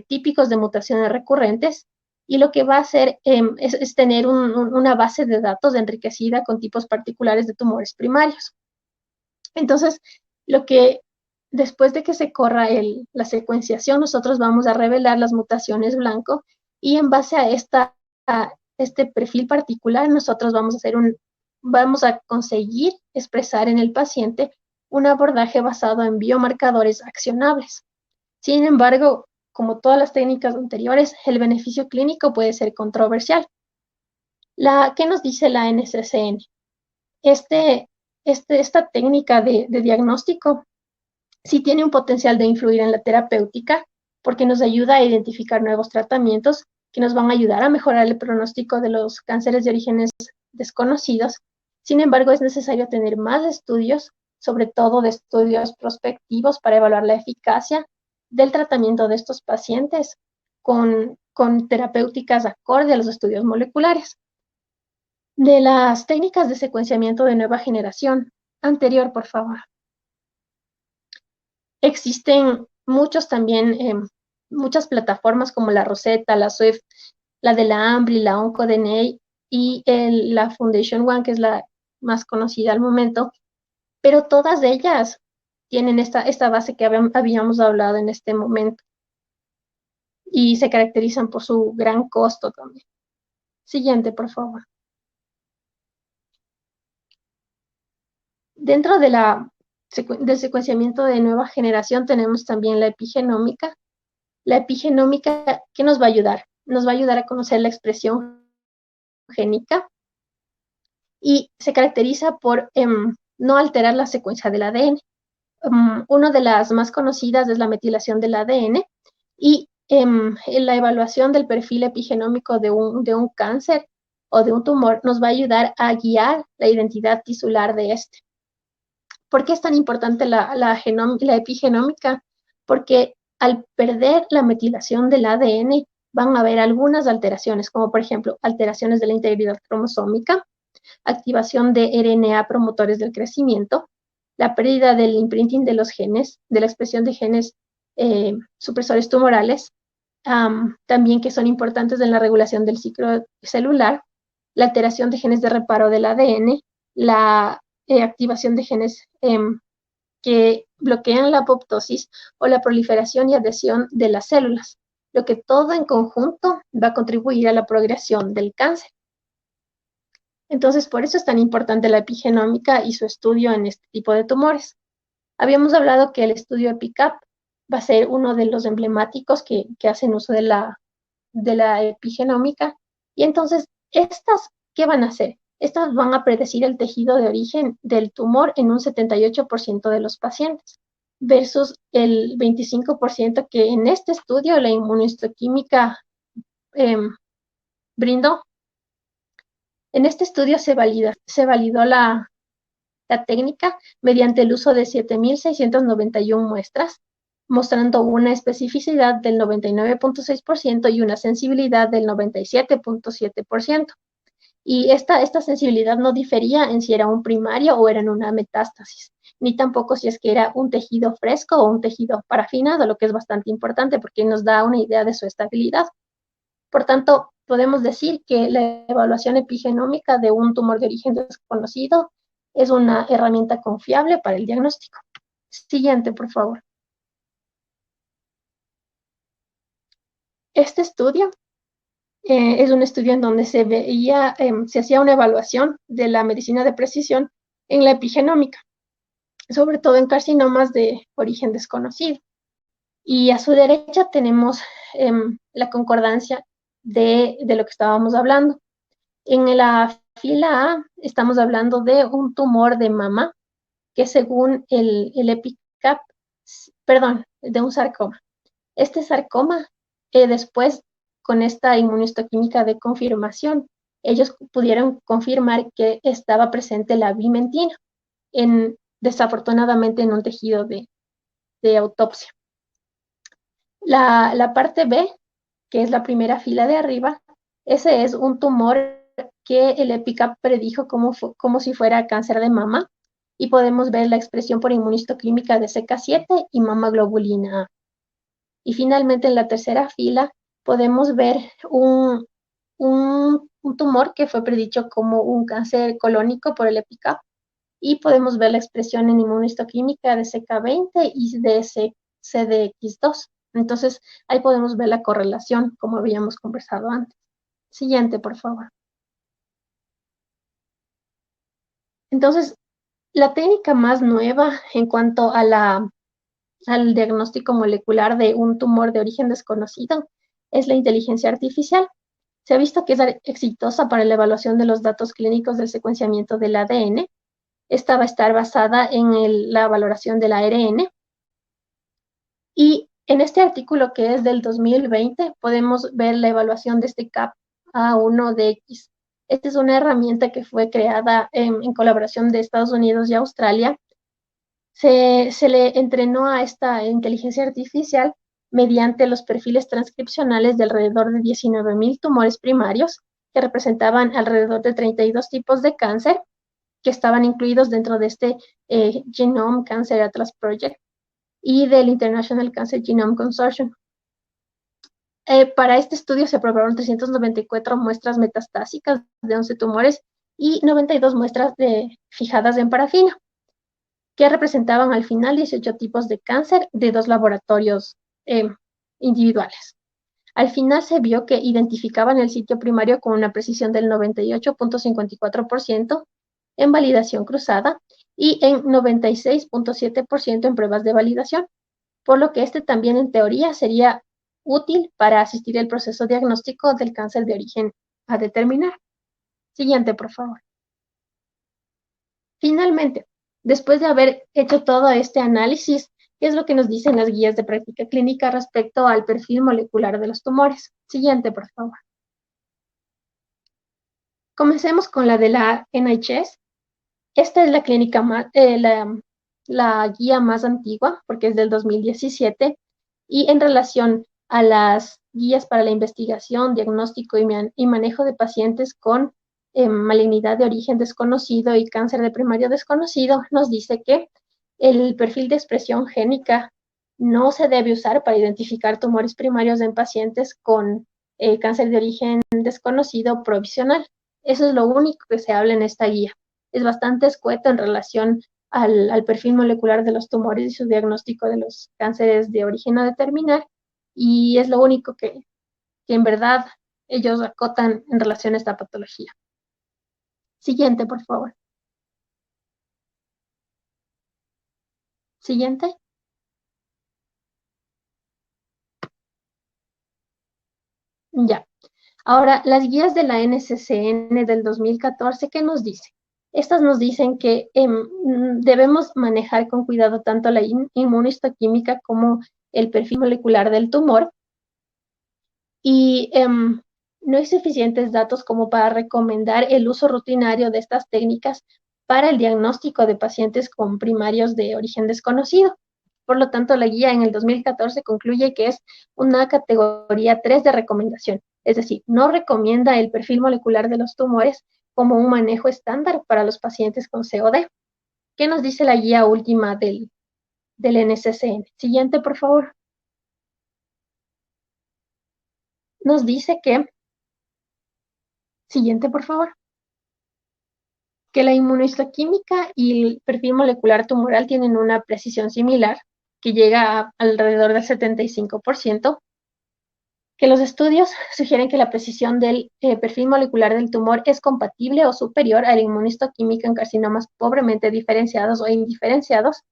típicos de mutaciones recurrentes, y lo que va a hacer es tener una base de datos enriquecida con tipos particulares de tumores primarios. Entonces, después de que se corra la secuenciación, nosotros vamos a revelar las mutaciones blanco, y en base a este perfil particular, nosotros vamos a conseguir expresar en el paciente un abordaje basado en biomarcadores accionables. Sin embargo, como todas las técnicas anteriores, el beneficio clínico puede ser controversial. ¿Qué nos dice la NCCN? Esta técnica de diagnóstico sí tiene un potencial de influir en la terapéutica, porque nos ayuda a identificar nuevos tratamientos que nos van a ayudar a mejorar el pronóstico de los cánceres de orígenes desconocidos. Sin embargo, es necesario tener más estudios, sobre todo de estudios prospectivos, para evaluar la eficacia del tratamiento de estos pacientes con terapéuticas acorde a los estudios moleculares. De las técnicas de secuenciamiento de nueva generación, anterior, por favor. Existen muchas plataformas como la Rosetta, la Swift, la de la Ambry, la OncoDNA y la Foundation One, que es la más conocida al momento, pero todas ellas tienen esta base que habíamos hablado en este momento, y se caracterizan por su gran costo también. Siguiente, por favor. Dentro del secuenciamiento de nueva generación tenemos también la epigenómica. La epigenómica, ¿qué nos va a ayudar? Nos va a ayudar a conocer la expresión génica, y se caracteriza por no alterar la secuencia del ADN. Una de las más conocidas es la metilación del ADN, y en la evaluación del perfil epigenómico de un cáncer o de un tumor nos va a ayudar a guiar la identidad tisular de este. ¿Por qué es tan importante la epigenómica? Porque al perder la metilación del ADN van a haber algunas alteraciones, como por ejemplo alteraciones de la integridad cromosómica, activación de RNA promotores del crecimiento, la pérdida del imprinting de los genes, de la expresión de genes supresores tumorales, también que son importantes en la regulación del ciclo celular, la alteración de genes de reparo del ADN, la activación de genes que bloquean la apoptosis o la proliferación y adhesión de las células, lo que todo en conjunto va a contribuir a la progresión del cáncer. Entonces, por eso es tan importante la epigenómica y su estudio en este tipo de tumores. Habíamos hablado que el estudio EPICAP va a ser uno de los emblemáticos que hacen uso de la epigenómica. Y entonces, ¿qué van a hacer? Estas van a predecir el tejido de origen del tumor en un 78% de los pacientes, versus el 25% que en este estudio la inmunohistoquímica brindó. En este estudio se validó la técnica mediante el uso de 7.691 muestras, mostrando una especificidad del 99.6% y una sensibilidad del 97.7%. Y esta sensibilidad no difería en si era un primario o era en una metástasis, ni tampoco si es que era un tejido fresco o un tejido parafinado, lo que es bastante importante porque nos da una idea de su estabilidad. Por tanto, podemos decir que la evaluación epigenómica de un tumor de origen desconocido es una herramienta confiable para el diagnóstico. Siguiente, por favor. Este estudio es un estudio en donde se hacía una evaluación de la medicina de precisión en la epigenómica, sobre todo en carcinomas de origen desconocido. Y a su derecha tenemos la concordancia de lo que estábamos hablando. En la fila A estamos hablando de un tumor de mama que según el EPICAP, de un sarcoma. Este sarcoma, después con esta inmunohistoquímica de confirmación, ellos pudieron confirmar que estaba presente la vimentina, desafortunadamente en un tejido de autopsia. La parte B, que es la primera fila de arriba, ese es un tumor que el EPICAP predijo como si fuera cáncer de mama, y podemos ver la expresión por inmunistoquímica de CK7 y mamaglobulina A. Y finalmente en la tercera fila podemos ver un tumor que fue predicho como un cáncer colónico por el EPICAP y podemos ver la expresión en inmunistoquímica de CK20 y de CDX2. Entonces, ahí podemos ver la correlación, como habíamos conversado antes. Siguiente, por favor. Entonces, la técnica más nueva en cuanto a al diagnóstico molecular de un tumor de origen desconocido es la inteligencia artificial. Se ha visto que es exitosa para la evaluación de los datos clínicos del secuenciamiento del ADN. Esta va a estar basada en la valoración del ARN. Y en este artículo, que es del 2020, podemos ver la evaluación de este CAP-A1DX. Esta es una herramienta que fue creada en colaboración de Estados Unidos y Australia. Se le entrenó a esta inteligencia artificial mediante los perfiles transcripcionales de alrededor de 19,000 tumores primarios, que representaban alrededor de 32 tipos de cáncer, que estaban incluidos dentro de este Genome Cancer Atlas Project y del International Cancer Genome Consortium. Para este estudio se aprobaron 394 muestras metastásicas de 11 tumores y 92 muestras fijadas en parafina, que representaban al final 18 tipos de cáncer de 2 laboratorios individuales. Al final se vio que identificaban el sitio primario con una precisión del 98.54% en validación cruzada y en 96.7% en pruebas de validación, por lo que este también en teoría sería útil para asistir el proceso diagnóstico del cáncer de origen a determinar. Siguiente, por favor. Finalmente, después de haber hecho todo este análisis, ¿qué es lo que nos dicen las guías de práctica clínica respecto al perfil molecular de los tumores? Siguiente, por favor. Comencemos con la de la NHS. Esta es la clínica la guía más antigua, porque es del 2017, y en relación a las guías para la investigación, diagnóstico y manejo de pacientes con malignidad de origen desconocido y cáncer de primario desconocido, nos dice que el perfil de expresión génica no se debe usar para identificar tumores primarios en pacientes con cáncer de origen desconocido provisional. Eso es lo único que se habla en esta guía. Es bastante escueto en relación al perfil molecular de los tumores y su diagnóstico de los cánceres de origen a determinar, y es lo único que en verdad ellos acotan en relación a esta patología. Siguiente, por favor. Siguiente. Ya. Ahora, las guías de la NCCN del 2014, ¿qué nos dice? Estas nos dicen que debemos manejar con cuidado tanto la inmunistoquímica como el perfil molecular del tumor, y no hay suficientes datos como para recomendar el uso rutinario de estas técnicas para el diagnóstico de pacientes con primarios de origen desconocido. Por lo tanto, la guía en el 2014 concluye que es una categoría 3 de recomendación, es decir, no recomienda el perfil molecular de los tumores como un manejo estándar para los pacientes con COD. ¿Qué nos dice la guía última del NCCN? Siguiente, por favor. Nos dice que, siguiente, por favor, que la inmunohistoquímica y el perfil molecular tumoral tienen una precisión similar, que llega a alrededor del 75%, que los estudios sugieren que la precisión del perfil molecular del tumor es compatible o superior a la inmunistoquímica en carcinomas pobremente diferenciados o indiferenciados.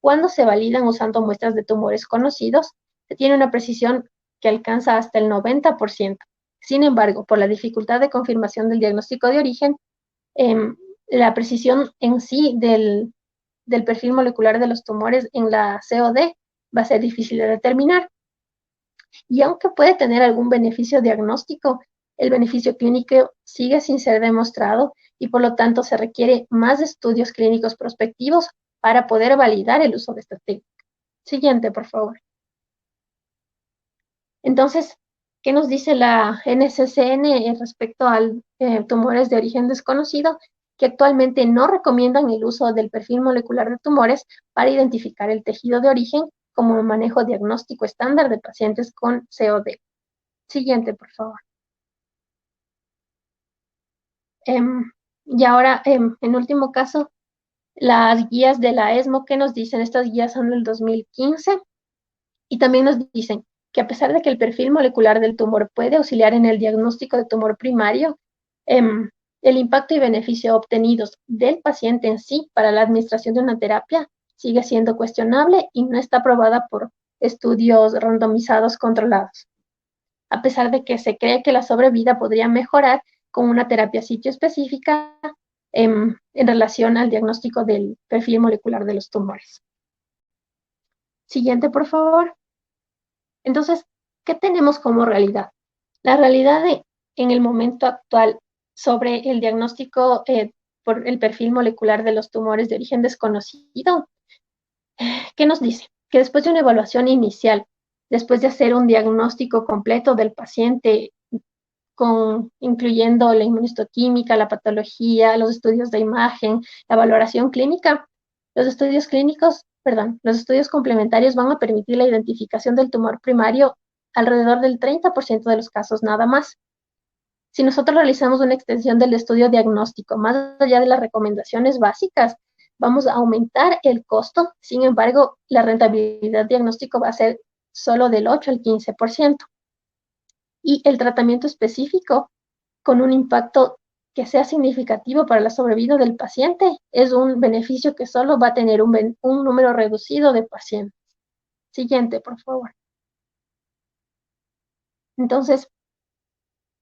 Cuando se validan usando muestras de tumores conocidos, se tiene una precisión que alcanza hasta el 90%. Sin embargo, por la dificultad de confirmación del diagnóstico de origen, la precisión en sí del perfil molecular de los tumores en la COD va a ser difícil de determinar. Y aunque puede tener algún beneficio diagnóstico, el beneficio clínico sigue sin ser demostrado y por lo tanto se requiere más estudios clínicos prospectivos para poder validar el uso de esta técnica. Siguiente, por favor. Entonces, ¿qué nos dice la NCCN respecto a tumores de origen desconocido? que actualmente no recomiendan el uso del perfil molecular de tumores para identificar el tejido de origen como manejo diagnóstico estándar de pacientes con COD. Siguiente, por favor. Y ahora, en último caso, las guías de la ESMO, ¿qué nos dicen? Estas guías son del 2015 y también nos dicen que a pesar de que el perfil molecular del tumor puede auxiliar en el diagnóstico de tumor primario, el impacto y beneficio obtenidos del paciente en sí para la administración de una terapia sigue siendo cuestionable y no está aprobada por estudios randomizados controlados. A pesar de que se cree que la sobrevida podría mejorar con una terapia sitio específica en relación al diagnóstico del perfil molecular de los tumores. Siguiente, por favor. Entonces, ¿qué tenemos como realidad? La realidad en el momento actual sobre el diagnóstico por el perfil molecular de los tumores de origen desconocido, ¿qué nos dice? Que después de una evaluación inicial, después de hacer un diagnóstico completo del paciente, incluyendo la inmunistoquímica, la patología, los estudios de imagen, la valoración clínica, los estudios complementarios van a permitir la identificación del tumor primario alrededor del 30% de los casos nada más. Si nosotros realizamos una extensión del estudio diagnóstico más allá de las recomendaciones básicas, vamos a aumentar el costo. Sin embargo, la rentabilidad diagnóstico va a ser solo del 8 al 15%. Y el tratamiento específico con un impacto que sea significativo para la sobrevida del paciente es un beneficio que solo va a tener un número reducido de pacientes. Siguiente, por favor. Entonces,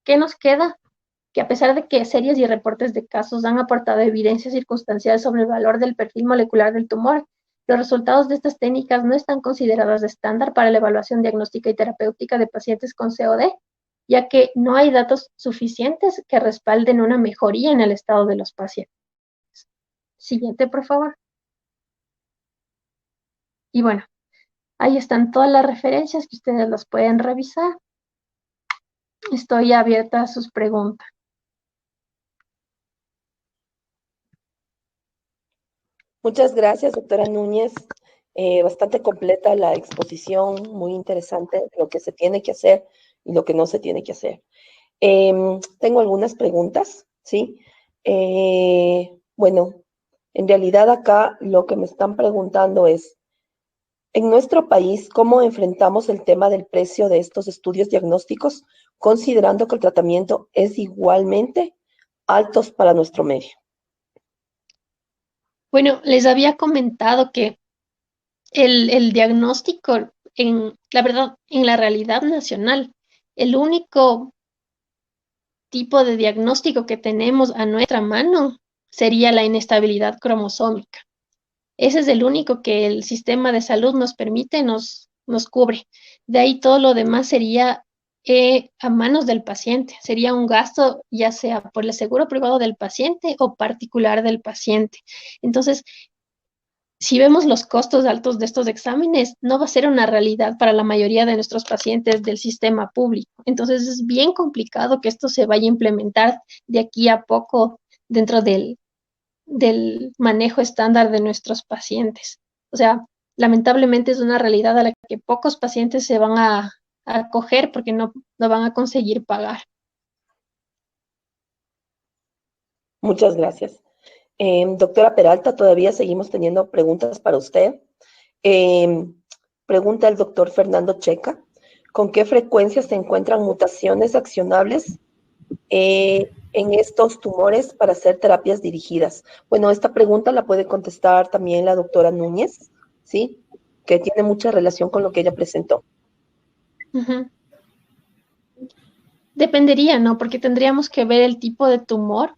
¿qué nos queda? Que a pesar de que series y reportes de casos han aportado evidencia circunstancial sobre el valor del perfil molecular del tumor, los resultados de estas técnicas no están consideradas estándar para la evaluación diagnóstica y terapéutica de pacientes con COD, ya que no hay datos suficientes que respalden una mejoría en el estado de los pacientes. Siguiente, por favor. Y bueno, ahí están todas las referencias que ustedes las pueden revisar. Estoy abierta a sus preguntas. Muchas gracias, doctora Núñez. Bastante completa la exposición, muy interesante lo que se tiene que hacer y lo que no se tiene que hacer. Tengo algunas preguntas, ¿sí? Bueno, en realidad acá lo que me están preguntando es, en nuestro país, ¿cómo enfrentamos el tema del precio de estos estudios diagnósticos, considerando que el tratamiento es igualmente altos para nuestro medio? Bueno, les había comentado que el diagnóstico, la verdad, en la realidad nacional, el único tipo de diagnóstico que tenemos a nuestra mano sería la inestabilidad cromosómica. Ese es el único que el sistema de salud nos permite, nos cubre. De ahí todo lo demás sería a manos del paciente. Sería un gasto ya sea por el seguro privado del paciente o particular del paciente. Entonces, si vemos los costos altos de estos exámenes, no va a ser una realidad para la mayoría de nuestros pacientes del sistema público. Entonces es bien complicado que esto se vaya a implementar de aquí a poco dentro del manejo estándar de nuestros pacientes. O sea, lamentablemente es una realidad a la que pocos pacientes se van a acoger porque no van a conseguir pagar. Muchas gracias. Doctora Peralta, todavía seguimos teniendo preguntas para usted. Pregunta el doctor Fernando Checa, ¿con qué frecuencia se encuentran mutaciones accionables en estos tumores para hacer terapias dirigidas? Bueno, esta pregunta la puede contestar también la doctora Núñez, ¿sí? Que tiene mucha relación con lo que ella presentó. Uh-huh. Dependería, ¿no? Porque tendríamos que ver el tipo de tumor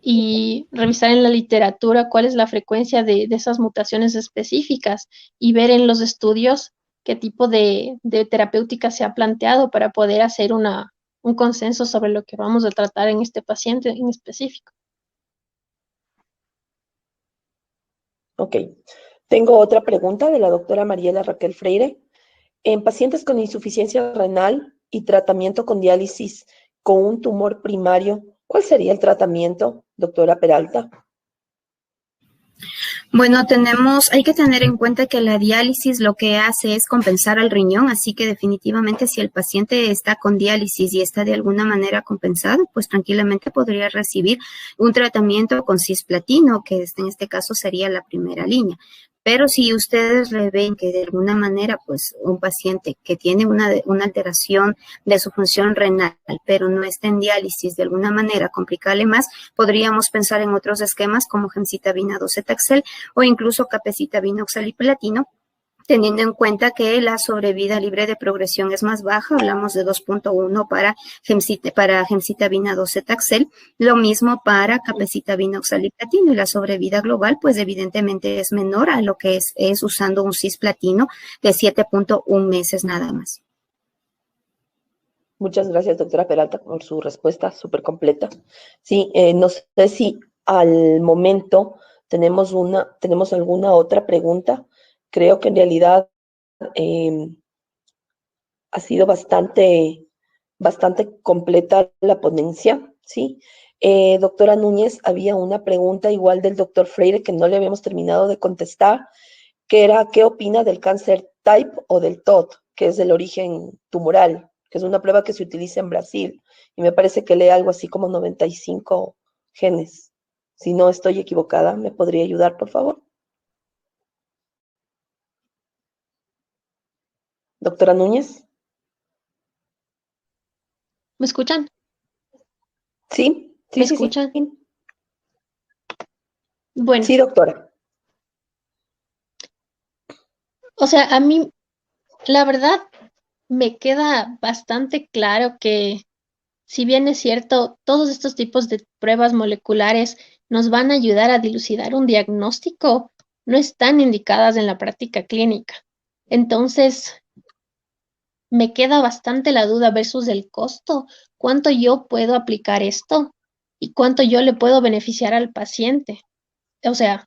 y revisar en la literatura cuál es la frecuencia de esas mutaciones específicas y ver en los estudios qué tipo de terapéutica se ha planteado para poder hacer un consenso sobre lo que vamos a tratar en este paciente en específico. Ok. Tengo otra pregunta de la doctora Mariela Raquel Freire. En pacientes con insuficiencia renal y tratamiento con diálisis con un tumor primario, ¿Cuál sería el tratamiento, doctora Peralta? Bueno, hay que tener en cuenta que la diálisis lo que hace es compensar al riñón, así que definitivamente si el paciente está con diálisis y está de alguna manera compensado, pues tranquilamente podría recibir un tratamiento con cisplatino, que en este caso sería la primera línea. Pero si ustedes le ven que de alguna manera, pues un paciente que tiene una alteración de su función renal, pero no está en diálisis, de alguna manera complicarle más, podríamos pensar en otros esquemas como gemcitabina 12-taxel o incluso capecitabina oxaliplatino, teniendo en cuenta que la sobrevida libre de progresión es más baja, hablamos de 2.1 para gemcitabina 12-taxel, lo mismo para capecitabina oxaliplatino, y la sobrevida global pues evidentemente es menor a lo que es usando un cisplatino de 7.1 meses nada más. Muchas gracias, doctora Peralta, por su respuesta súper completa. Sí, no sé si al momento tenemos alguna otra pregunta. Creo que en realidad ha sido bastante completa la ponencia, ¿sí? Doctora Núñez, había una pregunta igual del doctor Freire que no le habíamos terminado de contestar, que era, ¿qué opina del cáncer type o del TOT, que es del origen tumoral, que es una prueba que se utiliza en Brasil? Y me parece que lee algo así como 95 genes. Si no estoy equivocada, ¿me podría ayudar, por favor? Doctora Núñez. ¿Me escuchan? Sí, ¿Me sí, sí, sí. escuchan? Bueno, Sí, doctora. o sea, a mí, la verdad, me queda bastante claro que si bien es cierto, todos estos tipos de pruebas moleculares nos van a ayudar a dilucidar un diagnóstico, no están indicadas en la práctica clínica. Entonces, me queda bastante la duda versus el costo. ¿Cuánto yo puedo aplicar esto y cuánto yo le puedo beneficiar al paciente? O sea,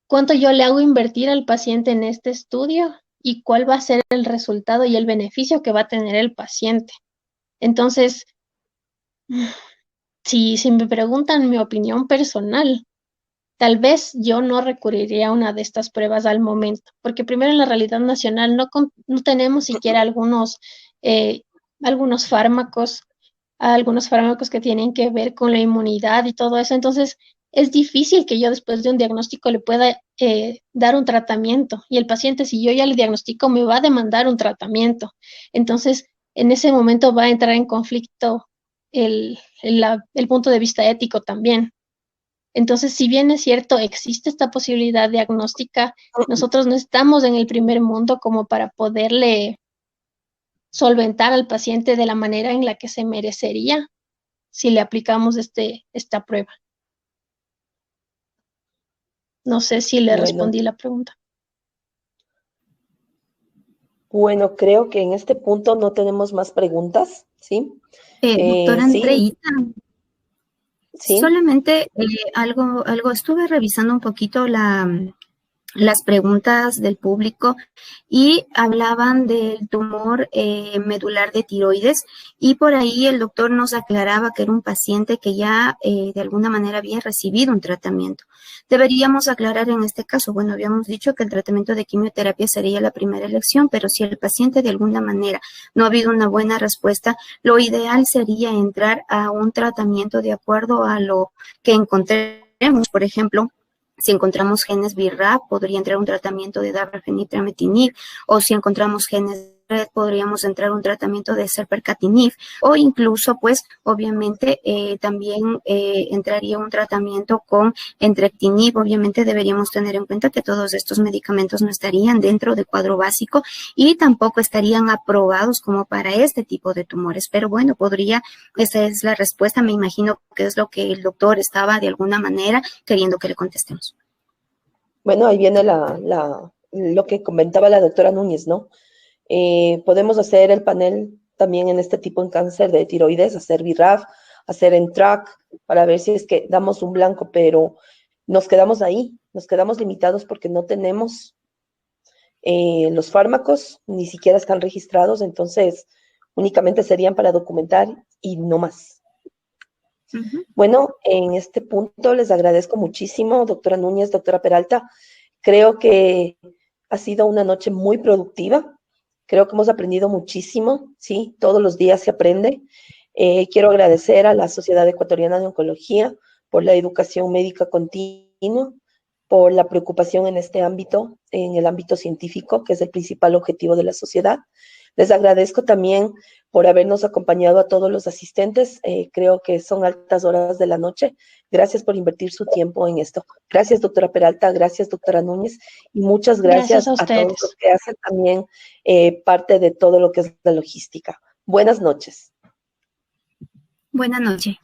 ¿cuánto yo le hago invertir al paciente en este estudio y cuál va a ser el resultado y el beneficio que va a tener el paciente? Entonces, si me preguntan mi opinión personal, tal vez yo no recurriría a una de estas pruebas al momento, porque primero en la realidad nacional no tenemos siquiera eh, algunos algunos fármacos que tienen que ver con la inmunidad y todo eso. Entonces, es difícil que yo después de un diagnóstico le pueda dar un tratamiento y el paciente, si yo ya le diagnostico, me va a demandar un tratamiento. Entonces, en ese momento va a entrar en conflicto el punto de vista ético también. Entonces, si bien es cierto, existe esta posibilidad diagnóstica, nosotros no estamos en el primer mundo como para poderle solventar al paciente de la manera en la que se merecería si le aplicamos esta prueba. No sé si le Bueno, respondí la pregunta. bueno, creo que en este punto no tenemos más preguntas, ¿sí? Doctora Sí, Andreita, sí. solamente algo, estuve revisando un poquito las preguntas del público y hablaban del tumor medular de tiroides, y por ahí el doctor nos aclaraba que era un paciente que ya de alguna manera había recibido un tratamiento. Deberíamos aclarar en este caso, bueno, habíamos dicho que el tratamiento de quimioterapia sería la primera elección, pero si el paciente de alguna manera no ha habido una buena respuesta, lo ideal sería entrar a un tratamiento de acuerdo a lo que encontremos. Por ejemplo, si encontramos genes BRAF, podría entrar un tratamiento de dabrafenib, o si encontramos genes RED, podríamos entrar un tratamiento de serpercatinib, o incluso, pues, obviamente, también entraría un tratamiento con entrectinib. Obviamente deberíamos tener en cuenta que todos estos medicamentos no estarían dentro del cuadro básico y tampoco estarían aprobados como para este tipo de tumores. Pero bueno, esa es la respuesta, me imagino que es lo que el doctor estaba de alguna manera queriendo que le contestemos. Bueno, ahí viene lo que comentaba la doctora Núñez, ¿no? Podemos hacer el panel también en este tipo en cáncer de tiroides, hacer BRAF, hacer ENTRAC, para ver si es que damos un blanco, pero nos quedamos ahí, nos quedamos limitados porque no tenemos los fármacos, ni siquiera están registrados, entonces únicamente serían para documentar y no más. Bueno, en este punto les agradezco muchísimo, doctora Núñez, doctora Peralta. Creo que ha sido una noche muy productiva. Creo que hemos aprendido muchísimo, ¿sí? Todos los días se aprende. Quiero agradecer a la Sociedad Ecuatoriana de Oncología por la educación médica continua, por la preocupación en este ámbito, en el ámbito científico, que es el principal objetivo de la sociedad. Les agradezco también por habernos acompañado a todos los asistentes. Creo que son altas horas de la noche. Gracias por invertir su tiempo en esto. Gracias, doctora Peralta. Gracias, doctora Núñez. Y muchas gracias a todos los que hacen también parte de todo lo que es la logística. Buenas noches. Buenas noches.